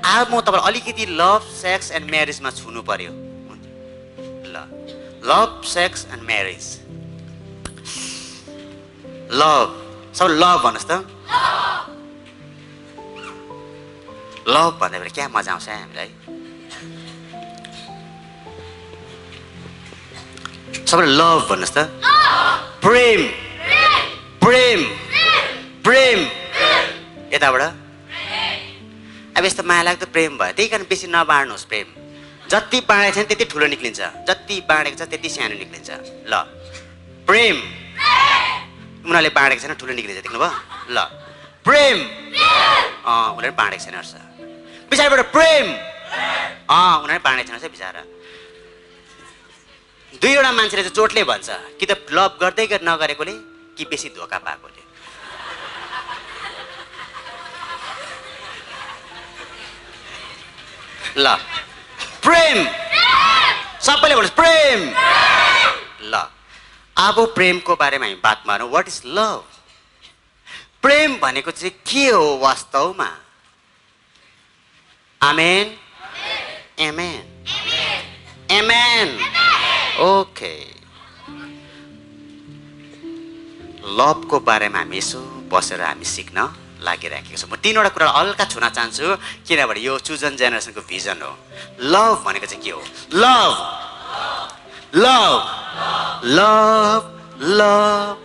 अब म तपाईँलाई अलिकति लभ सेक्स एन्ड म्यारेजमा छुनु पर्यो ल love sex and marriage love sub love भन्नुहोस् त लभ भन्दाखेरि क्या मजा आउँछ हामीलाई सबैले लभ भन्नुहोस् त प्रेम प्रेम प्रेम यताबाट अब यस्तो माया लाग्दो प्रेम भयो त्यही कारण बेसी नबाड्नुहोस् प्रेम जति बाँडेको छ त्यति ठुलो निक्लिन्छ जति बाँडेको छ त्यति सानो निक्लिन्छ ल प्रेम उनीहरूले बाँडेको छैन ठुलो निक्लिन्छ देख्नुभयो ल प्रेम उनीहरू बाँडेको छैन रहेछ पछाडिबाट प्रेम उनीहरू बाँडेको छैन रहेछ बिचरा दुईवटा मान्छेले चाहिँ चोटले भन्छ कि त लभ गर्दै नगरेकोले कि बेसी धोका पाएकोले ल प्रेम सबैले भन्नुहोस् प्रेम ल अब प्रेमको बारेमा हामी बात मारौँ व्हाट इज लभ प्रेम भनेको चाहिँ के हो वास्तवमा आमेन आमेन आमेन ओके लभको बारेमा हामी यसो बसेर हामी सिक्न लागिराखेको छौँ म तीनवटा कुरा हल्का छुन चाहन्छु किनभने यो चुजन जेनेरेसनको भिजन हो लभ भनेको चाहिँ के हो love love love love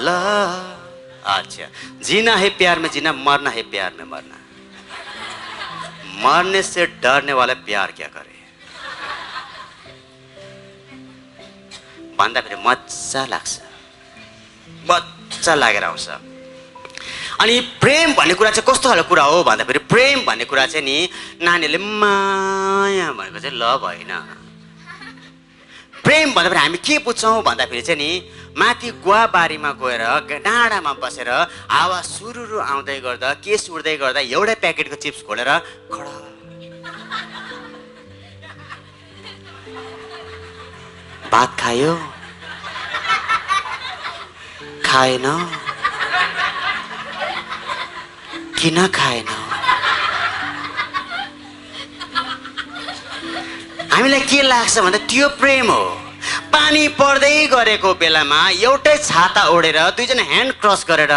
love अच्छा जीना है प्यार में जीना मरना है प्यार में मरना मरने से डरने वाला प्यार क्या करे भन्दा फेरि मजा लाग्छ मजा लागेर आउँछ अनि प्रेम भन्ने कुरा चाहिँ कस्तो खालको कुरा हो भन्दा फेरि प्रेम भन्ने कुरा चाहिँ नि नानीहरूले माया भनेको चाहिँ लभ होइन प्रेम भन्दा फेरि हामी के बुझ्छौँ भन्दाखेरि चाहिँ नि माथि गुवाबारीमा गएर डाँडामा बसेर हावा सुरुरु आउँदै गर्दा केस उड्दै गर्दा एउटै प्याकेटको चिप्स खोलेर खडा भात खायो खाएन किन खाएन हामीलाई के लाग्छ भन्दा त्यो प्रेम हो पानी पर्दै गरेको बेलामा एउटै छाता ओढेर दुईजना ह्यान्ड क्रस गरेर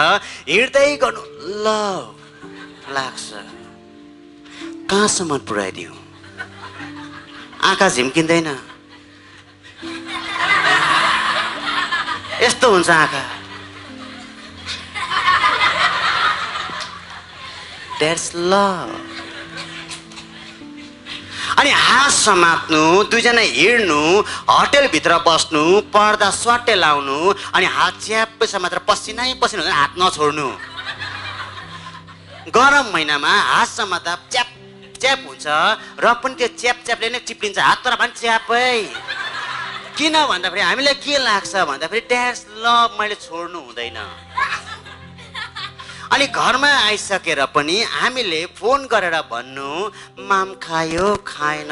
हिँड्दै गर्नु लभ लाग्छ कहाँसम्म पुर्याइदिउँ आँखा झिम्किँदैन यस्तो हुन्छ आँखा That's love. अनि हात समात्नु दुईजना हिँड्नु होटलभित्र बस्नु पर्दा स्वाटे लाउनु अनि हात च्याप्पै समातेर पसिनै पसिना हुँदैन हात नछोड्नु गरम महिनामा हात समात्दा च्याप च्याप हुन्छ र पनि त्यो च्याप च्यापले नै चिप्लिन्छ हात तर पनि च्यापै किन भन्दाखेरि हामीलाई के लाग्छ भन्दाखेरि द्याट्स लभ मैले छोड्नु हुँदैन अनि घरमा आइसकेर पनि हामीले फोन गरेर भन्नु माम खायो खाएन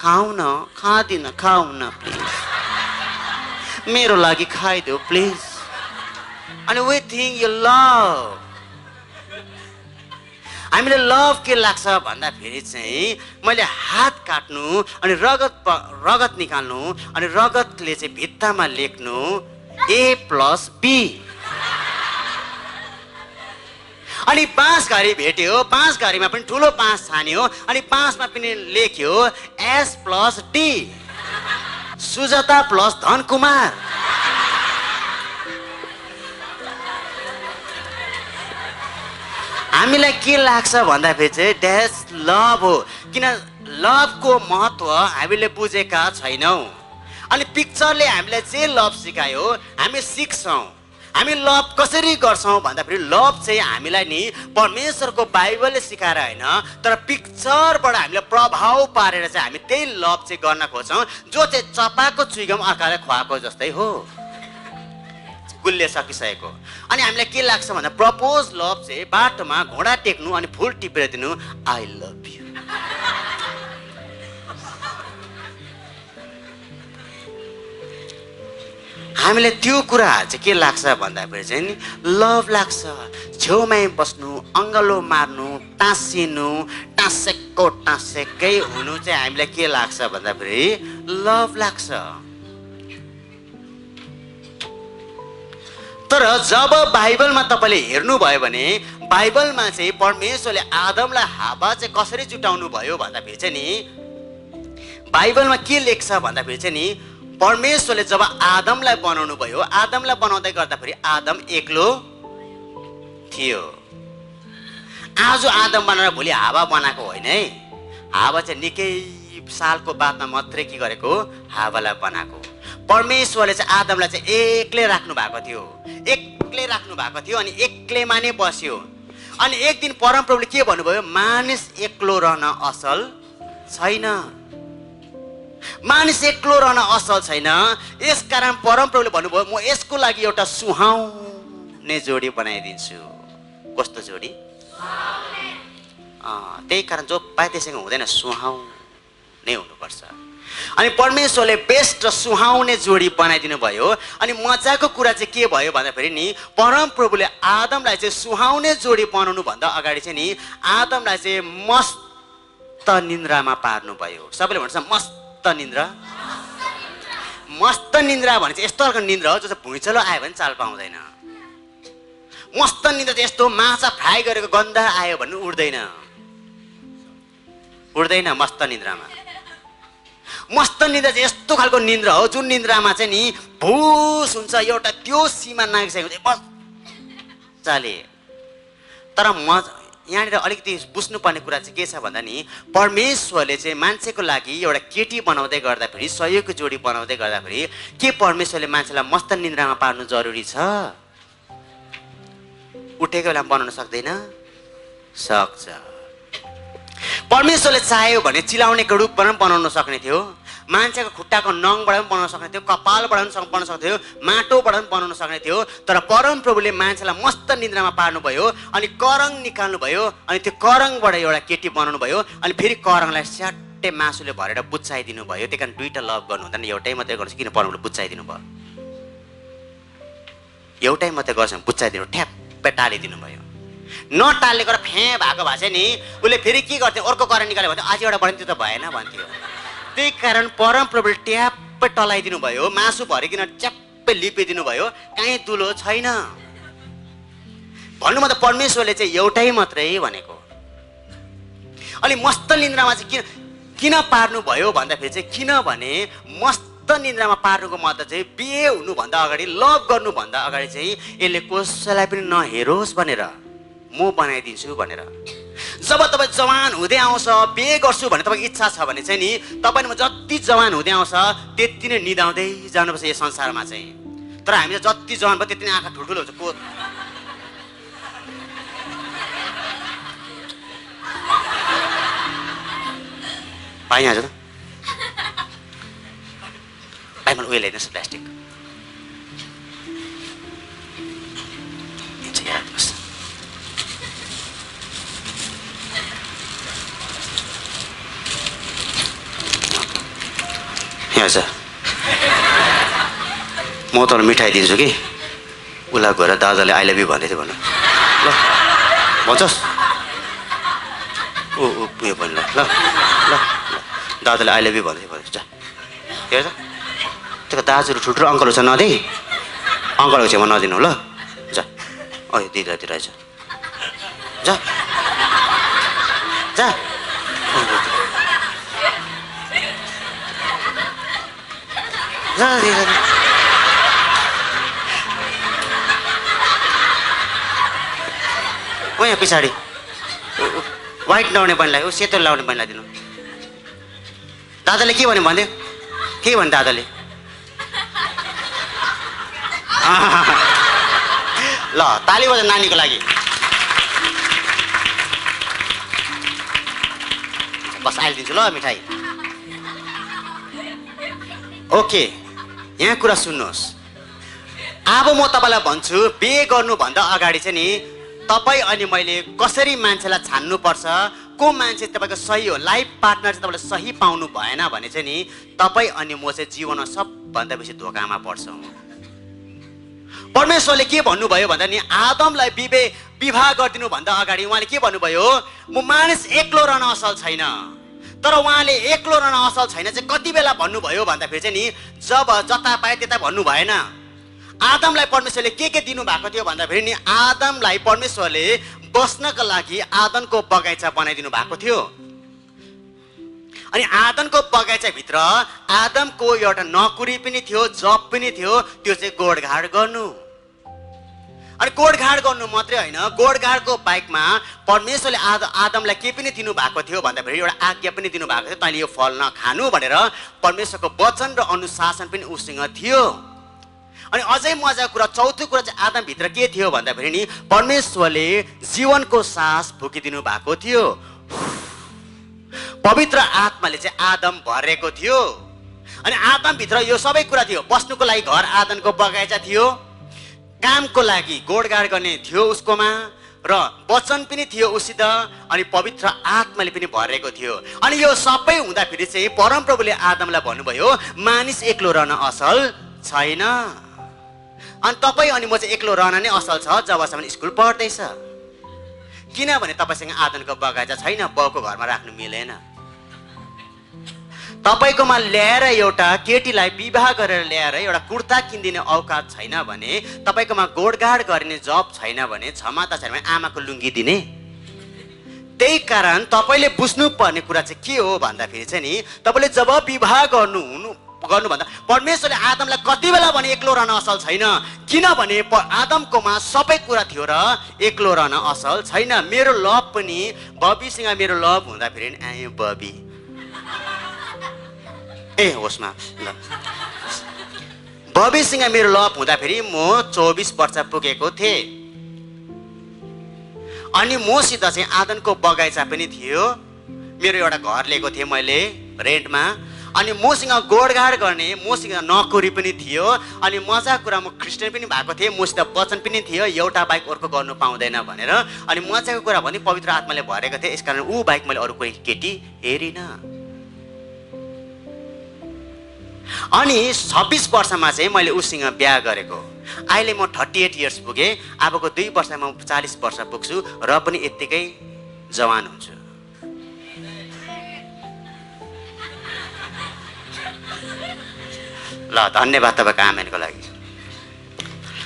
खाऊ न खादिन खाऊ न प्लिज मेरो लागि खाइदेऊ प्लिज अनि वी थिंक यु लभ हामीले लभ के लाग्छ भन्दा फेरि चाहिँ मैले हात काट्नु अनि रगत निकाल्नु अनि रगतले चाहिँ भित्तामा लेख्नु A+B अनि 5 घडी भेट्यो 5 घडीमा पनि ठुलो 5 छान्यो अनि 5 मा पनि लेख्यो S+D सुजाता प्लस धनकुमार हामीलाई के लाग्छ भन्दाखेरि चाहिँ द्याट्स लभ हो किन लभको महत्त्व हामीले बुझेका छैनौँ अनि पिक्चरले हामीलाई जे लभ सिकायो हामी सिक्छौँ हामी लभ कसरी गर्छौँ भन्दाखेरि लभ चाहिँ हामीलाई नि परमेश्वरको बाइबलले सिकाएर होइन तर पिक्चरबाट हामीलाई प्रभाव पारेर चाहिँ हामी त्यही लभ चाहिँ गर्न खोज्छौँ जो चाहिँ चपाको चुइगम अर्कालाई खुवाएको जस्तै हो गुल्ले सकिसकेको अनि हामीलाई के लाग्छ भन्दा प्रपोज लभ चाहिँ बाटोमा घोडा टेक्नु अनि फुल टिपेर दिनु आई लभ यु हामीलाई त्यो कुराहरू चाहिँ के लाग्छ भन्दाखेरि चाहिँ नि लभ लाग्छ छेउमै बस्नु अङ्गलो मार्नु टाँसिनु टाँसेकै हुनु चाहिँ हामीलाई के लाग्छ भन्दाखेरि लभ लाग्छ। तर जब बाइबलमा तपाईँले हेर्नुभयो भने बाइबलमा चाहिँ परमेश्वरले आदमलाई हावा चाहिँ कसरी जुटाउनु भयो भन्दाखेरि चाहिँ नि बाइबलमा के लेख्छ भन्दाखेरि चाहिँ नि परमेश्वरले जब आदमलाई बनाउनु भयो, आदमलाई बनाउँदै गर्दाखेरि आदम एक्लो थियो। आज आदम बनाएर भोलि हावा बनाएको होइन है। हावा चाहिँ निकै सालको बादमा मात्रै के गरेको, हावालाई बनाएको। परमेश्वरले चाहिँ आदमलाई चाहिँ एक्लै राख्नु भएको थियो, एक्लै राख्नु भएको थियो अनि एक्लैमा नै बस्यो। अनि एक दिन परमप्रभुले के भन्नुभयो, मानिस एक्लो रहन असल छैन, मानिस एक्लो रहन असल छैन। यसकारण परमप्रभुले भन्नुभयो म यसको लागि एउटा सुहाउने जोडी बनाइदिन्छु। कस्तो जोडी? त्यही कारण जो पाए त्यसैको हुँदैन, सुहाउने हुनुपर्छ। अनि परमेश्वरले बेस्ट र सुहाउने जोडी बनाइदिनु भयो। अनि मजाको कुरा चाहिँ के भयो भन्दाखेरि नि परमप्रभुले आदमलाई चाहिँ सुहाउने जोडी बनाउनु भन्दा अगाडि चाहिँ नि आदमलाई चाहिँ मस्त निन्द्रामा पार्नु भयो। सबैले भन्छ मस्त निन्द्रा। मस्त निन्द्रा भने चाहिँ यस्तो खालको निन्द्रा हो जो चाहिँ भुइँचलो आयो भने चाल पाउँदैन। मस्त निन्द्रा चाहिँ यस्तो माछा फ्राई गरेको गन्ध आयो भने उड्दैन, उड्दैन मस्त निन्द्रामा। मस्त निन्द्रा चाहिँ यस्तो खालको निन्द्रा हो जुन निन्द्रामा चाहिँ नि भुस हुन्छ, एउटा त्यो सीमा नागिसकेको हुन्छ मजाले। तर यहाँनिर अलिकति बुझ्नुपर्ने कुरा चाहिँ के छ भन्दा नि परमेश्वरले चाहिँ मान्छेको लागि एउटा केटी बनाउँदै गर्दाखेरि, सहयोगको जोडी बनाउँदै गर्दाखेरि के परमेश्वरले मान्छेलाई मस्त निन्द्रामा पार्नु जरुरी छ? उठेको बेलामा बनाउन सक्दैन? सक्छ। परमेश्वरले चाह्यो भने चिलाउनेको रूपबाट पनि बनाउन सक्ने थियो, मान्छेको खुट्टाको नङबाट पनि बनाउन सक्ने थियो, कपालबाट पनि बनाउन सक्ने थियो, माटोबाट पनि बनाउन सक्ने थियो। तर परमप्रभुले मान्छेलाई मस्त निन्द्रामा पार्नुभयो अनि करङ निकाल्नु भयो। अनि त्यो करङबाट एउटा केटी बनाउनु भयो। अनि फेरि करङलाई स्याट्टै मासुले भरेर बुच्चाइदिनु भयो। त्यही कारण दुईवटा लभ गर्नु हुँदैन, एउटै मात्रै गर्नु। किन परमप्रभुले बुच्चाइदिनु भयो? एउटै मात्रै गर्छ बुच्चाइदिनु, ठ्याप्पै टालिदिनु भयो। नटाल्ने गरेर फे भएको भए चाहिँ नि उसले फेरि के गर्थ्यो, अर्को करेन्ट निकाल्यो भने आज एउटा बढ्यो, त्यो त भएन भन्थ्यो। त्यही कारण परमप्रभुले ट्याप्पै टलाइदिनु भयो, मासु भरिकन च्याप्पै लिपिदिनु भयो, कहीँ दुलो छैन। भन्नुमा त परमेश्वरले चाहिँ एउटै मात्रै भनेको। अनि मस्त निन्द्रामा चाहिँ किन पार्नु भयो भन्दाखेरि चाहिँ किनभने मस्त निन्द्रामा पार्नुको मतलब चाहिँ बिहे हुनुभन्दा अगाडि, लभ गर्नुभन्दा अगाडि चाहिँ यसले कसैलाई पनि नहेरोस् भनेर, म बनाइदिन्छु भनेर। जब तपाईँ जवान हुँदै आउँछ, बिहे गर्छु भन्ने तपाईँको इच्छा छ भने चाहिँ नि तपाईँमा जति जवान हुँदै आउँछ त्यति नै निदाउँदै जानुपर्छ यो संसारमा चाहिँ। तर हामी जति जवान भयो त्यति नै आँखा ठुल्ठुलो हुन्छ। को पाइहाल्छ त भाइ, मलाई उयो ल्याइदिनुहोस् प्लास्टिक। यहाँ छ, म तँलाई मिठाई दिन्छु कि उसलाई गएर दादाले आई लभ यु भन्दै थियो भन्नु ल, भन्छस्? उयो भन्नु ल ल दादाले आई लभ यु भन्दै भन्दैछ। जा हेर त, त्यो दाजुहरू ठुल्ठुलो अङ्कलहरू छ नदे, अङ्कलको छेउमा नदिनु ल। जा दिदीतिर रहेछ, जा जा यहाँ पछाडि व्हाइट लाउने बहिनीलाई, सेतो लाउने बहिनीलाई दिनु। दादाले के भन्यो भन्दै, के भन्यो दादाले? ल ताली बजाउनु नानीको लागि। बस अहिले दिन्छु ल मिठाई। ओके, यहाँ कुरा सुन्नुहोस्। अब म तपाईँलाई भन्छु, बिहे गर्नुभन्दा अगाडि चाहिँ नि तपाईँ अनि मैले कसरी मान्छेलाई छान्नुपर्छ, को मान्छे तपाईँको सही हो, लाइफ पार्टनर चाहिँ तपाईँले सही पाउनु भएन भने चाहिँ नि तपाईँ अनि म चाहिँ जीवनमा सबभन्दा बेसी धोकामा पर्छौँ। परमेश्वरले के भन्नुभयो भन्दा नि आदमलाई विवाह गरिदिनु भन्दा अगाडि उहाँले के भन्नुभयो, म मानिस एक्लो रहन असल छैन। तर उहाँले एक्लो रहन असल छैन चाहिँ कति बेला भन्नुभयो भन्दाखेरि चाहिँ नि, जब जता पाए त्यता भन्नु भएन। आदमलाई परमेश्वरले के दिनुभएको थियो भन्दाखेरि नि, आदमलाई परमेश्वरले बस्नका लागि आदमको बगैँचा बनाइदिनु भएको थियो। अनि आदमको बगैँचाभित्र आदमको एउटा नोकरी पनि थियो, जब पनि थियो, त्यो चाहिँ गोडगाड गर्नु। अनि गोडगाड गर्नु मात्रै होइन, गोडगाडको बाइकमा परमेश्वरले आदमलाई के पनि दिनुभएको थियो भन्दाखेरि एउटा आज्ञा पनि दिनुभएको थियो, तैँले यो फल नखानु भनेर परमेश्वरको वचन र अनुशासन पनि उसँग थियो। अनि अझै मजाको कुरा, चौथो कुरा चाहिँ आदमभित्र के थियो भन्दाखेरि नि, परमेश्वरले जीवनको सास फुकिदिनु भएको थियो। पवित्र आत्माले चाहिँ आदम भरेको थियो। अनि आदमभित्र यो सबै कुरा थियो। बस्नुको लागि घर आदमको बगैँचा थियो, कामको लागि गोडगाड गर्ने थियो उसकोमा, र वचन पनि थियो उसित, अनि पवित्र आत्माले पनि भरेको थियो। अनि यो सबै हुँदाखेरि चाहिँ परमप्रभुले आदमलाई भन्नुभयो, मानिस एक्लो रहन असल छैन। अनि तपाईँ अनि म चाहिँ एक्लो रहन नै असल छ जबसम्म स्कुल पढ्दैछ। किनभने तपाईँसँग आदमको बगैँचा छैन, बाउको घरमा राख्नु मिलेन। तपाईँकोमा ल्याएर एउटा केटीलाई विवाह गरेर ल्याएर एउटा कुर्ता किनिदिने औकात छैन भने, तपाईँकोमा गोडगाड गर्ने जब छैन भने, क्षमता छैन भने आमाको लुङ्गी दिने। त्यही कारण तपाईँले बुझ्नुपर्ने कुरा चाहिँ के हो भन्दाखेरि चाहिँ नि, तपाईँले जब विवाह गर्नुभन्दा परमेश्वरले आदमलाई कति बेला भने एक्लो रहन असल छैन, किनभने आदमकोमा सबै कुरा थियो र एक्लो रहन असल छैन। मेरो लभ पनि बबीसँग मेरो लभ हुँदाखेरि आयो बबी होसमा ल, बबीसँग मेरो लभ हुँदाखेरि म 24 वर्ष पुगेको थिएँ। अनि मसित चाहिँ आदमको बगैँचा पनि थियो, मेरो एउटा घर लिएको थिएँ मैले रेन्टमा। अनि मसँग गोडगाड गर्ने मसँग नोकरी पनि थियो। अनि मजाको कुरा, म क्रिस्चियन पनि भएको थिएँ, मसित वचन पनि थियो, एउटा बाइक अर्को गर्नु पाउँदैन भनेर। अनि मजाको कुरा भने पवित्र आत्माले भरेको थिएँ, यसकारण ऊ बाइक मैले अरू कोही केटी हेरिनँ। अनि 26 वर्षमा चाहिँ मैले उसँग बिहा गरेको। अहिले म 38 इयर्स पुगेँ, अबको 2 वर्षमा म 40 वर्ष पुग्छु र पनि यत्तिकै जवान हुन्छु। ल, धन्यवाद तपाईँको आमेनको लागि।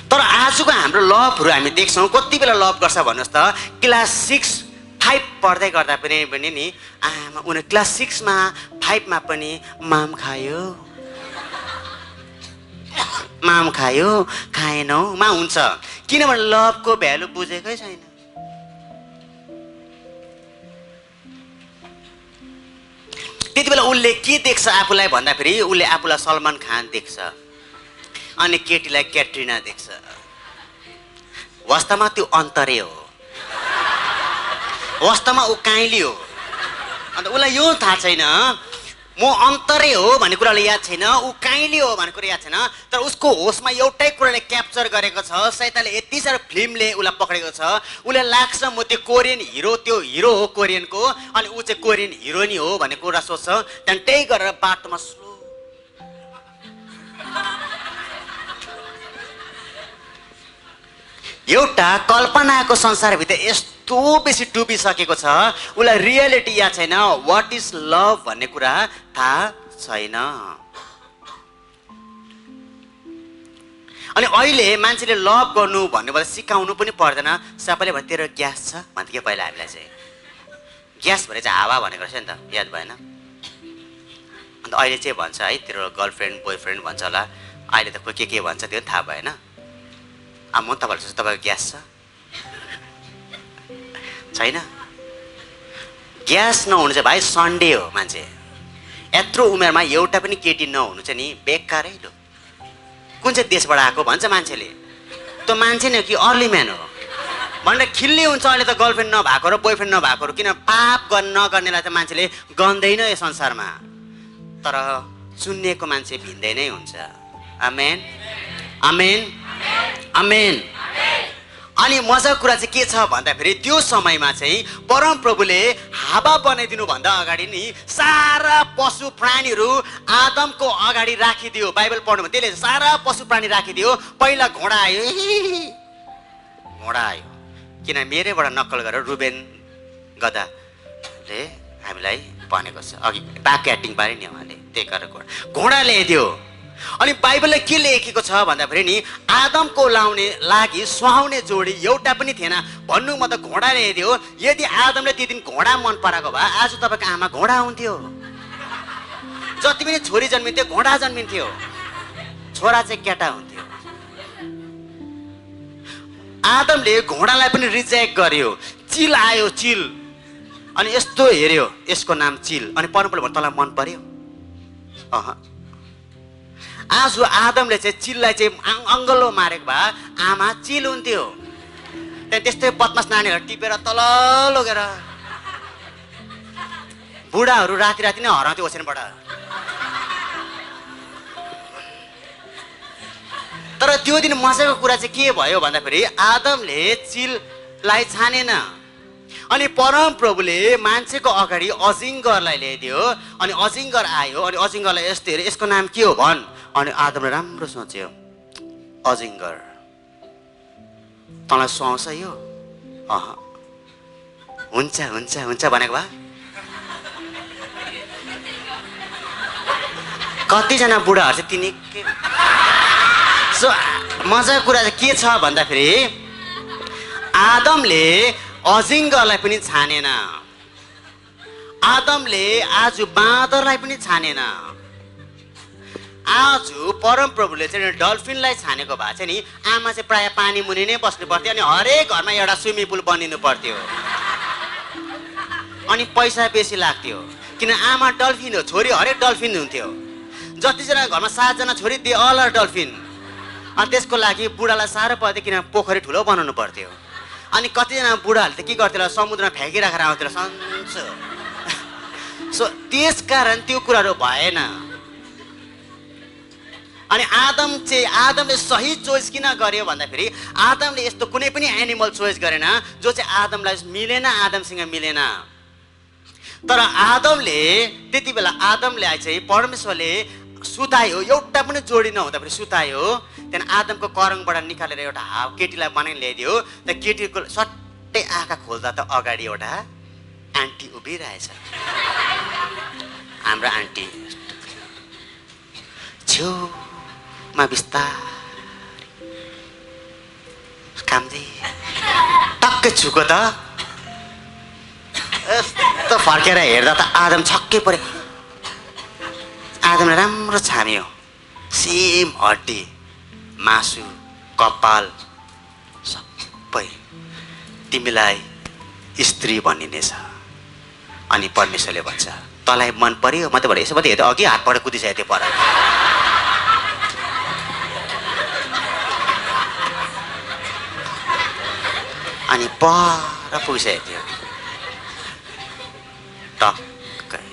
तर आजको हाम्रो लभहरू हामी देख्छौँ, कति बेला लभ गर्छ भन्नुहोस् त, क्लास 6-5 पढ्दै गर्दा पनि नि, आमा उनी क्लास 6मा 5मा पनि माम खायो खाएनौ मा हुन्छ। किनभने लभको भ्यालु बुझेकै छैन। त्यति बेला उसले के देख्छ आफूलाई भन्दाखेरि, उसले आफूलाई सलमान खान देख्छ, अनि केटीलाई क्याट्रिना देख्छ। वास्तवमा त्यो अन्तरे हो, वास्तवमा ऊ काइली हो। अन्त उसलाई यो थाहा छैन म अन्तरे हो भन्ने कुराले याद छैन, ऊ काइली हो भन्ने कुरा याद छैन। तर उसको होसमा एउटै कुराले क्याप्चर गरेको छ, सैतानले यति साह्रो फिल्मले उसलाई पक्रेको छ। उसलाई लाग्छ म त्यो कोरियन हिरो, त्यो हिरो हो कोरियनको, अनि ऊ चाहिँ कोरियन हिरोइनी हो भन्ने कुरा सोच्छ। त्यहाँदेखि त्यही गरेर बाटोमा स्लो एउटा कल्पनाको संसारभित्र यस्तो बेसी डुबिसकेको छ, उसलाई रियालिटी याद छैन, वाट इज लभ भन्ने कुरा थाहा छैन। अनि अहिले मान्छेले लभ गर्नु भन्नुभन्दा सिकाउनु पनि पर्दैन। सबैले भने तेरो ग्यास छ भन्थ्यो क्या पहिला हामीलाई चाहिँ, ग्यास भने चाहिँ हावा भनेको रहेछ नि त, याद भएन? अन्त अहिले चाहिँ भन्छ है तेरो गर्लफ्रेन्ड बोयफ्रेन्ड भन्छ होला, अहिले त कोही के भन्छ त्यो थाहा भएन। अब म तपाईँहरू सोच्छु तपाईँको ग्यास छैन? ग्यास नहुनु चाहिँ भाइ सन्डे हो। मान्छे यत्रो उमेरमा एउटा पनि केटी नहुनु चाहिँ नि बेकारै लो। कुन चाहिँ देशबाट आएको भन्छ मान्छेले, त्यो मान्छे नै कि अर्ली म्यान हो भनेर खिल्ली हुन्छ। अहिले त गर्लफ्रेन्ड नभएको र बोयफ्रेन्ड नभएको, किन पाप नगर्नेलाई त मान्छेले गन्दैन यो संसारमा। तर चुनिएको मान्छे भिन्दै नै हुन्छ। आमेन आमेन आमेन। अनि मजाको कुरा चाहिँ के छ भन्दाखेरि, त्यो समयमा चाहिँ परमप्रभुले हावा बनाइदिनु भन्दा अगाडि नि सारा पशु प्राणीहरू आदमको अगाडि राखिदियो। बाइबल पढ्नु भने त्यसले सारा पशु प्राणी राखिदियो। पहिला घोडा आयो, किन मेरैबाट नक्कल गरेर रुबेन गधाले हामीलाई भनेको छ। अघि बाघको एक्टिङ पारे नि उहाँले, त्यही गरेर घोडा ल्याइदियो। अनि बाइबलले के लेखेको छ भन्दाखेरि नि आदमको लाउने लागि सुहाउने जोडी एउटा पनि थिएन भन्नु म त घोडा ल्याइदियो। यदि आदमले त्यो दिन घोडा मन पराएको भए आज तपाईँको आमा घोडा हुन्थ्यो। जति पनि छोरी जन्मिन्थ्यो घोडा जन्मिन्थ्यो, छोरा चाहिँ केटा हुन्थ्यो। आदमले घोडालाई पनि रिजेक्ट गर्यो। चिल आयो, चिल, अनि यस्तो हेऱ्यो, यसको नाम चिल, अनि परमप्रभुले भन्यो तँलाई मन पर्यो? आज आदमले चाहिँ चिललाई चाहिँ अङ्गलो मारेको भए आमा चिल हुन्थ्यो। त्यहाँदेखि त्यस्तै बदमास नानीहरू टिपेर तल लगेर बुढाहरू राति राति नै हराउँथ्यो ओछ्यानबाट। तर त्यो दिन मजाको कुरा चाहिँ के भयो भन्दाखेरि आदमले चिललाई छानेन। अनि परमप्रभुले मान्छेको अगाडि अजिङ्गरलाई ल्याइदियो। अनि अजिङ्गर आयो, अनि अजिङ्गरलाई यस्तो हेऱ्यो, यसको नाम के हो भन्? अनि आदमले राम्रो सोच्यो, अजिङ्गर, तँलाई सुहाउँछ यो? हुन्छ हुन्छ हुन्छ भनेको भए कतिजना बुढाहरू चाहिँ तिनी के। सो मजाको कुरा चाहिँ के छ भन्दाखेरि आदमले अजिङ्गरलाई पनि छानेन, आदमले आज बाँदरलाई पनि छानेन। आज परमप्रभुले चाहिँ डल्फिनलाई छानेको भए चाहिँ नि आमा चाहिँ प्रायः पानी मुनि नै बस्नु पर्थ्यो। अनि हरेक घरमा एउटा स्विमिङ पुल बनिनु पर्थ्यो, अनि पैसा बेसी लाग्थ्यो। किन आमा डल्फिन हो, छोरी हरेक डल्फिन हुन्थ्यो। जतिजना घरमा 7 जना छोरी दे अल आर डल्फिन। अनि त्यसको लागि बुढालाई साह्रो पर्थ्यो, किन पोखरी ठुलो बनाउनु पर्थ्यो। अनि कतिजना बुढाहरूले त के गर्थ्यो, समुद्रमा फ्याँकिराखेर आउँथ्यो सन्चो। सो त्यस कारण त्यो कुराहरू भएन। अनि आदमले सही चोइस किन गर्यो भन्दाखेरि आदमले यस्तो कुनै पनि एनिमल चोइस गरेन जो चाहिँ आदमलाई मिलेन, आदमसँग मिलेन। तर आदमले त्यति बेला आदमलाई चाहिँ परमेश्वरले सुतायो, एउटा पनि जोडी नहुँदाखेरि सुतायो। त्यहाँदेखि आदमको करङबाट निकालेर एउटा केटीलाई बनाइ ल्याइदियो। त केटीको सट्टै आँखा खोल्दा त अगाडि एउटा आन्टी उभिरहेछ। हाम्रो आन्टी छेउमा बिस्तारै कामदै टक्कै छुको त यस्तो फर्केर हेर्दा त आदम छक्कै पऱ्यो। आदमले राम्रो छान्यो, सेम हड्डी, मासु, कपाल सबै तिमीलाई स्त्री बनिनेछ। अनि परमेश्वरले भन्छ तँलाई मन पर्यो? म त भने यसो मात्रै हेर्दा अघि हातबाट कुदिसकेको थियो पर। अनि पर पुगिसकेको थियो टक्कै।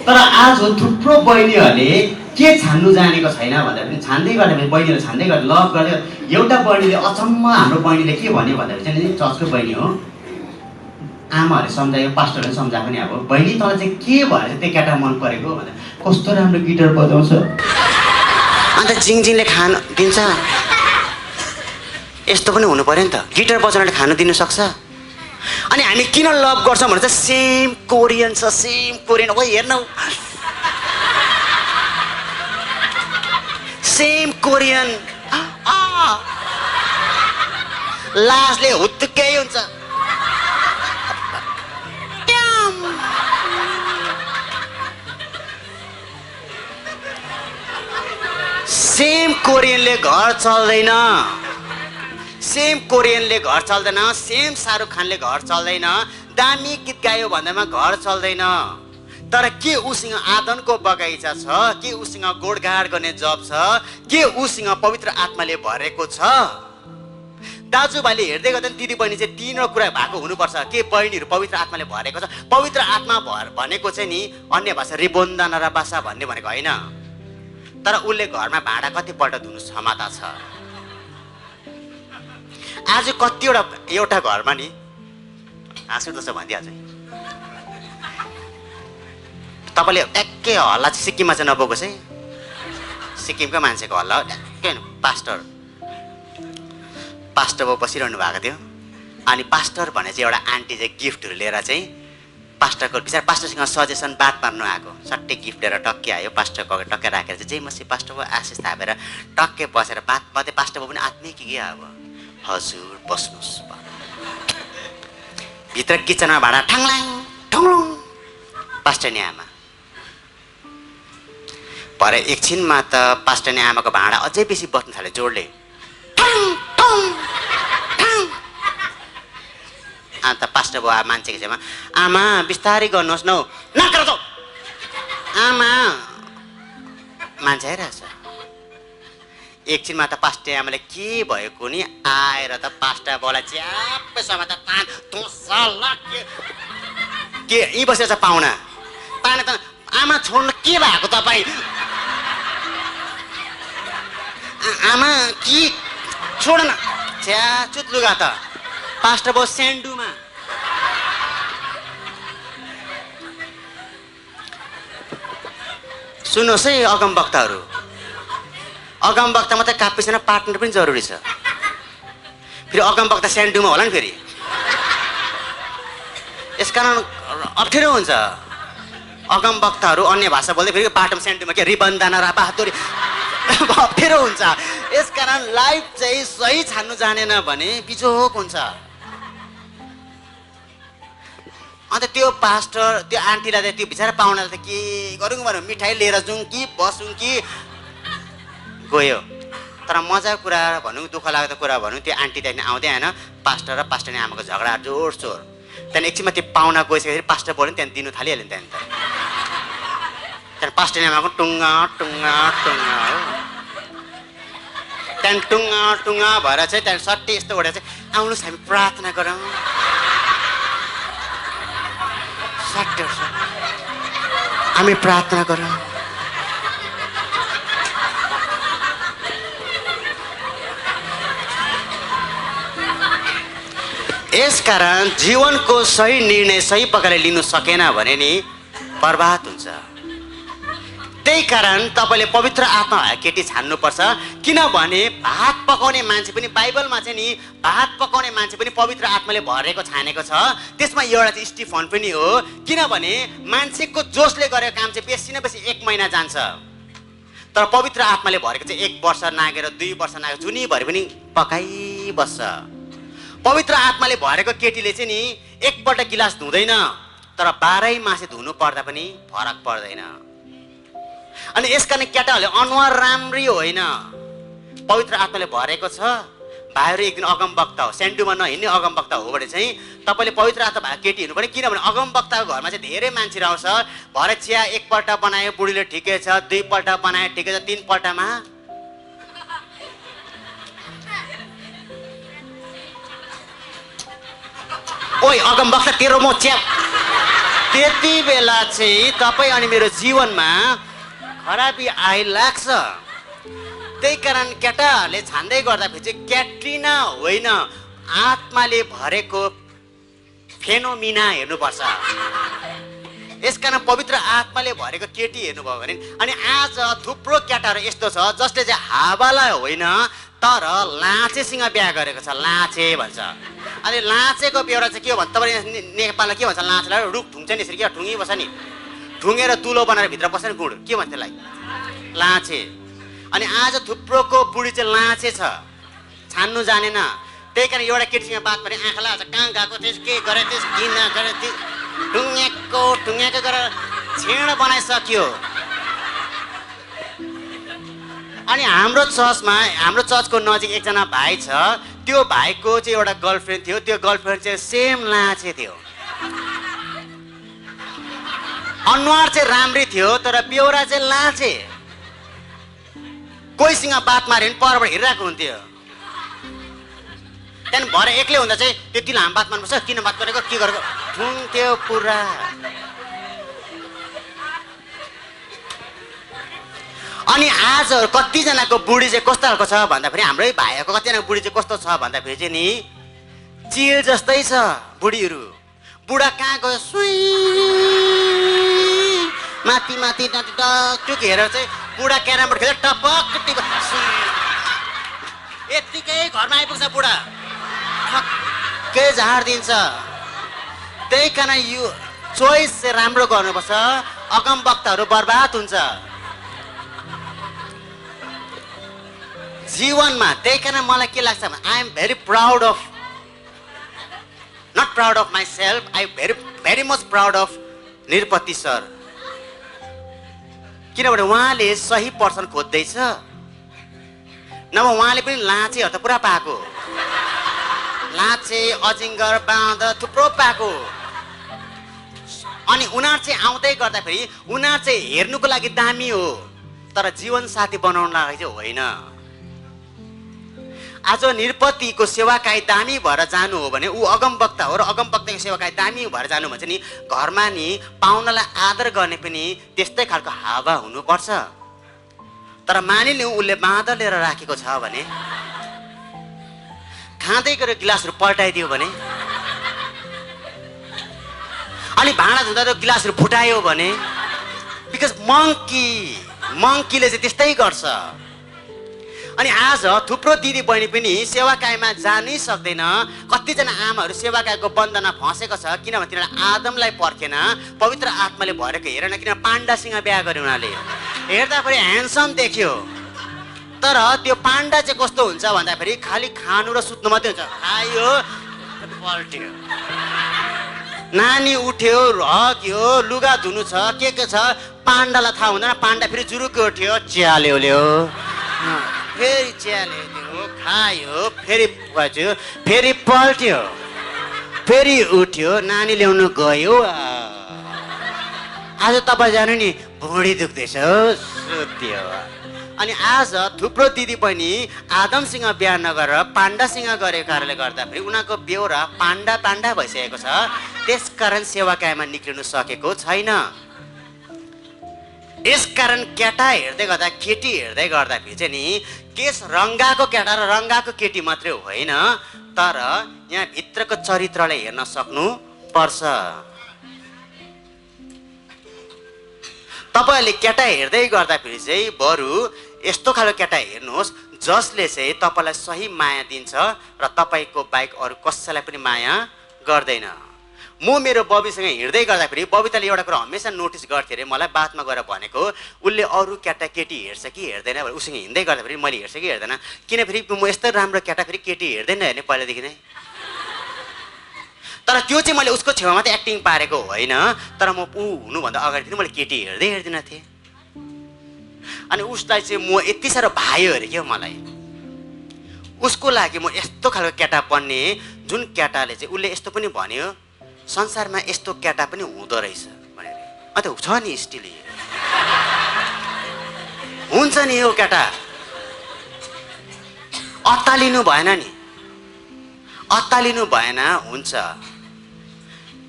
तर आज थुप्रो बहिनीहरूले के छान्नु जानेको छैन भन्दाखेरि छान्दै गर्दा बहिनीहरू छान्दै गर्दा लभ गर्दै एउटा बहिनीले अचम्म हाम्रो बहिनीले के भन्यो भन्दाखेरि चाहिँ चर्चको बहिनी हो, आमाहरूले सम्झायो, पास्टरले सम्झाएको नि अब बहिनी तँलाई चाहिँ के भएर चाहिँ त्यो केटा मन परेको भन्दा कस्तो राम्रो गिटार बजाउँछ, अन्त जिङजिङले खान दिन्छ। यस्तो पनि हुनु पर्यो नि त, गिटार बजाउनले खानु दिनु सक्छ। अनि हामी किन लभ गर्छौँ भने चाहिँ सेम कोरियन छ, सेम कोरियन हो, हेर्नु सेम कोरियन। लासले हुत्तुकै हुन्छ। सेम कोरियनले घर चल्दैन, सेम कोरियनले घर चल्दैन, सेम शाहरुख खानले घर चल्दैन, दामी गीत गायो भन्दैमा घर चल्दैन। तर के उसँग आदनको बगैँचा छ, के उसँग गोडगाड गर्ने जब छ, के उसँग पवित्र आत्माले भरेको छ? दाजुभाइले हेर्दै गर्दा दिदी बहिनी चाहिँ तीनवटा कुरा भएको हुनुपर्छ। के बहिनीहरू पवित्र आत्माले भरेको छ? पवित्र आत्मा भनेको चाहिँ नि अन्य भाषा रिबोन्दा नराबासा भन्ने भनेको होइन। तर उसले घरमा भाँडा कतिपल्ट धुनु क्षमता छ। आज कतिवटा एउटा घरमा नि हाँसो जस्तो भनिदिइहाल्छु, तपाईँले एकै हल्ला चाहिँ सिक्किममा चाहिँ नबोकोस् है, सिक्किमको मान्छेको हल्ला एकै पास्टर पास्टर बाबु बसिरहनु भएको थियो। अनि पास्टर भने चाहिँ एउटा आन्टी चाहिँ गिफ्टहरू लिएर चाहिँ पास्टरको बिचरा पास्टरसँग सजेसन बात मार्नु आएको। सट्टै गिफ्ट लिएर टक्कै आयो, पास्टरको अगाडि टक्कै राखेर चाहिँ जय मसी पास्टर बाबु आशिष थापेर टक्कै बसेर बात मात्रै पास्टर बाबु पनि आत्मिक के अब हजुर बस्नुहोस्। भित्र किचनमा भाँडा ठाङलाङ ठङलुङ पास्टर नि आमा। भरे एकछिनमा त पास्टर नि आमाको भाँडा अझै बेसी बस्नु थाल्यो जोडले। अन्त पास्टर बाबु मान्छेको छेउमा आमा बिस्तारै गर्नुहोस् न हौ नगर त आमा मान्छे आइरहेछ। एकछिनमा त पास्टर आमाले के भयो कुनी आएर त पास्टर बाबुलाई च्याप्पै समात के यहीँ बसेर पाहुना पानी त आमा छोड्नु के भएको तपाईँ आमा के छोड न छ्या चुत लुगा त पास्टर बाबु स्यान्डुमा। सुन्नुहोस् है अगमवक्ताहरू, अगमवक्ता मात्रै काप्पी छैन पार्टनर पनि जरुरी छ। फेरि अगमवक्ता स्यान्डुमा होला नि फेरि, यसकारण अप्ठ्यारो हुन्छ। अगमवक्ताहरू अन्य भाषा बोल्दै फेरि बाटोमा स्यान्डुमा के रिबन्दाना र बहादुरी अप्ठ्यारो हुन्छ। यसकारण लाइफ चाहिँ सही छान्नु जानेन भने बिजोक हुन्छ। अन्त त्यो पास्टर त्यो आन्टीलाई त त्यो बिचरा पाहुनालाई त के गरौँ भन्यो मिठाई लिएर जाउँ कि बसौँ कि गयो। तर मजाको कुरा भनौँ दुःख लाग्दो कुरा भनौँ त्यो आन्टी त्यहाँदेखि आउँदै आएन। पास्टर र पास्टर नि आमाको झगडा जोड सोर। त्यहाँदेखि एकछिनमा त्यो पाहुना गइसकेपछि पास्टर बोल्यो नि त्यहाँदेखि दिनु थालिहाल्यो नि त्यहाँदेखि त्यहाँदेखि पास्टर नि आमाको टुङ्गा टुङ्गा टुङ्गा हो। त्यहाँदेखि टुङ्गा टुङ्गा भएर चाहिँ त्यहाँदेखि सट्टै यस्तो उठेर चाहिँ आउनुहोस् हामी प्रार्थना गरौँ। सट्टै हामी प्रार्थना गरौँ। यसकारण जीवनको सही निर्णय सही प्रकारले लिनु सकेन भने नि बर्बाद हुन्छ। त्यही कारण तपाईँले पवित्र आत्मा भएको केटी छान्नुपर्छ। किनभने भात पकाउने मान्छे पनि बाइबलमा चाहिँ नि भात पकाउने मान्छे पनि पवित्र आत्माले भरेको छानेको छ। त्यसमा एउटा चाहिँ स्टिफन पनि हो। किनभने मान्छेको जोसले गरेको काम चाहिँ बेसी न बेसी 1 महिना जान्छ, तर पवित्र आत्माले भरेको चाहिँ 1 वर्ष नागेर 2 वर्ष नागेर जुनीभरि पनि पकाइबस्छ। पवित्र आत्माले भरेको केटीले चाहिँ नि एकपल्ट गिलास धुँदैन, तर 12 मासे धुनु पर्दा पनि फरक पर्दैन। अनि यसकारण केटाहरूले अनुहार राम्री होइन, पवित्र आत्माले भरेको छ। भाइहरू एक दिन अगमवक्ता हो, सेन्डुमा नहिँड्ने अगमवक्ता हो भने चाहिँ तपाईँले पवित्र आत्मा भएको केटी हुनु पर्यो। किनभने अगमवक्ताको घरमा चाहिँ धेरै मान्छे आउँछ। भरे चिया एकपल्ट बनायो बुढीले ठिकै छ, 2 पल्ट बनायो ठिकै छ, 3 पल्टमा ओइ अगमवक्ता तेरो म च्याप। त्यति बेला चाहिँ तपाईँ अनि मेरो जीवनमा खराबी आइलाग्छ। त्यही कारण केटाहरूले छान्दै गर्दाखेरि चाहिँ क्याट्रिना होइन आत्माले भरेको फेनोमिना हेर्नुपर्छ। यसकारण पवित्र आत्माले भरेको केटी हेर्नुभयो भने अनि आज थुप्रो केटाहरू यस्तो छ जसले चाहिँ हावालाई होइन तर लाचेसँग बिहा गरेको छ। लाचे भन्छ। अनि लाचेको बेहोरा चाहिँ के हो भने तपाईँले नेपालमा के भन्छ लाचेलाई रुख ढुङ्छ नि यसरी के ढुङ्गिबस्छ नि, ढुङ्गेर तुलो बनाएर भित्र बस्छ नि गुड के भन्छ त्यसलाई लाचे। अनि आज थुप्रोको बुढी चाहिँ लाचे छ, छान्नु जानेन। त्यही कारण एउटा केटीसँग बात भने आँखा लाग्छ कहाँ गएको थिएस् के गरे थिएस् किन गरे थिएस् ढुङ्गेको ढुङ्गेको गरेर छेड बनाइसक्यो। अनि हाम्रो चर्चको नजिक एकजना भाइ छ। त्यो भाइको चाहिँ एउटा गर्लफ्रेन्ड थियो। त्यो गर्लफ्रेन्ड चाहिँ सेम लाचे थियो। अनुहार चाहिँ राम्री थियो तर बेहोरा चाहिँ लाचे। कोहीसँग बात मार्यो भने परबाट हिँडिरहेको हुन्थ्यो। त्यहाँदेखि भरे एक्लै हुँदा चाहिँ त्यति लामो बात मार्नुपर्छ किन बात गरेको के गरेको ठुङ्थ्यो पुरा। अनि आज कतिजनाको बुढी चाहिँ कस्तो खालको छ भन्दाखेरि हाम्रै भाइहरूको कतिजनाको बुढी चाहिँ कस्तो छ भन्दाखेरि चाहिँ नि चिल जस्तै छ बुढीहरू। बुढा कहाँ गयो सुई माथि माथि टुक हेरेर चाहिँ बुढा क्यारम बोर्ड खेल्छ टपक यत्तिकै घरमा आइपुग्छ बुढा, ठक्कै झारिदिन्छ। त्यही कारण यो चोइस चाहिँ राम्रो गर्नुपर्छ, अगम वक्ताहरू बर्बाद हुन्छ जीवनमा। त्यही कारण मलाई के लाग्छ, I am very proud of, not proud of myself, I very much proud of Nirpati sir. किनभने उहाँले सही पर्सन खोज्दैछ, नभए उहाँले पनि लाचेहरू त पुरा पाएको, लाचे अजिङ्गर बाँदर थुप्रो पाएको। अनि उनीहरू चाहिँ आउँदै गर्दाखेरि उनीहरू चाहिँ हेर्नुको लागि दामी हो, तर जीवन साथी बनाउन लागि चाहिँ होइन। आज निरपतिको सेवाकाई दामी भएर जानु हो भने ऊ अगम वक्ता हो, र अगम वक्ताको सेवाकाई दामी भएर जानु भन्छ नि, घरमा नि पाहुनालाई आदर गर्ने पनि त्यस्तै खालको हावा हुनुपर्छ। तर मानिलिउँ उसले बाँदर लिएर राखेको छ भने, खाँदै गएर गिलासहरू पल्टाइदियो भने, अनि भाँडा धुँदा त गिलासहरू फुटायो भने, बिकज मङ्कीले चाहिँ त्यस्तै गर्छ। अनि आज थुप्रो दिदी बहिनी पनि सेवाकाईमा जानै सक्दैन। कतिजना आमाहरू सेवाकाईको बन्धनमा फँसेको छ, किनभने तिनीहरूले आदमलाई पर्खेन, पवित्र आत्माले भरेको हेरेन। किन पाण्डासँग बिहा गर्यो उनीहरूले, हेर्दाखेरि ह्यान्डसम देख्यो, तर त्यो पाण्डा चाहिँ कस्तो हुन्छ भन्दाखेरि खालि खानु र सुत्नु मात्रै हुन्छ। खायो पल्ट्यो, नानी उठ्यो हग्यो, लुगा धुनु छ, के छ, पाण्डालाई थाहा हुँदैन। पाण्डा फेरि जुरुक्कै उठ्यो, चिया ल्यायो, फेरि चिया ल्याइदियो, खायो, फेरि बज्यो, फेरि पल्ट्यो, फेरि उठ्यो, नानी ल्याउनु गयो। आज तपाईँ जानु नि भुँडी दुख्दैछ, सुत्यो। अनि आज थुप्रो दिदी बहिनी आदमसँग बिहा नगरेर पाण्डासँग गरेको कारणले गर्दाखेरि उनीहरूको बेहोरा पाण्डा भइसकेको छ। त्यसकारण सेवाकाईमा निक्लिनु सकेको छैन। यसकारण केटा हेर्दै गर्दा केटी हेर्दै गर्दाखेरि चाहिँ नि केस रङ्गाको केटा र रङ्गाको केटी मात्रै होइन, तर यहाँ भित्रको चरित्रलाई हेर्न सक्नु पर्छ। तपाईँहरूले केटा हेर्दै गर्दाखेरि चाहिँ बरु यस्तो खालको केटा हेर्नुहोस् जसले चाहिँ तपाईँलाई सही माया दिन्छ र तपाईँको बाहेक अरू कसैलाई पनि माया गर्दैन। म मेरो बबीसँग हिँड्दै गर्दाखेरि बबिताले एउटा कुरा हमेसा नोटिस गर्थेँ अरे, मलाई बातमा गएर भनेको, उसले अरू केटी हेर्छ कि हेर्दैन भने उसँग हिँड्दै गर्दाखेरि मैले हेर्छ कि हेर्दैन, किन फेरि म यस्तो राम्रो केटा फेरि केटी हेर्दैन हेर्ने पहिलादेखि नै। तर त्यो चाहिँ मैले उसको छेउमा मात्रै एक्टिङ पारेको होइन, तर म ऊ हुनुभन्दा अगाडि पनि मैले केटी हेर्दैन थिएँ। अनि उसलाई चाहिँ म यति साह्रो भायो अरे क्या मलाई, उसको लागि म यस्तो खालको केटा बन्ने जुन केटाले चाहिँ उसले यस्तो पनि भन्यो संसारमा यस्तो केटा पनि हुँदो रहेछ भनेर। अन्त छ नि स्टिल हुन्छ नि यो केटा, अत्तालिनु भएन नि, अत्तालिनु भएन, हुन्छ।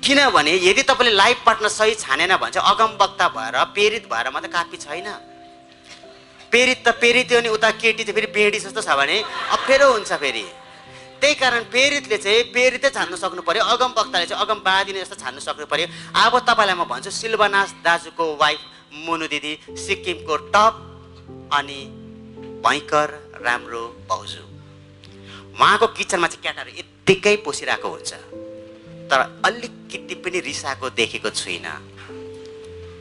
किनभने यदि तपाईँले लाइफ पार्टनर सही छानेन भने चाहिँ अगम वक्ता भएर प्रेरित भएर मात्रै काफी छैन। प्रेरित त प्रेरित हो नि, उता केटी चाहिँ फेरि बेडी जस्तो छ भने अप्ठ्यारो हुन्छ फेरि। त्यही कारण प्रेरितले चाहिँ प्रेरितै छान्नु सक्नु पर्यो, अगम वक्ताले चाहिँ अगम बादिने जस्तो छान्नु सक्नु पर्यो। अब तपाईँलाई म भन्छु, सिल्वानास दाजुको वाइफ मुनु दिदी सिक्किमको टप अनि भयङ्कर राम्रो भाउजू, उहाँको किचनमा चाहिँ केटाहरू यत्तिकै पोसिरहेको हुन्छ, तर अलिकति पनि रिसाएको देखेको छुइनँ।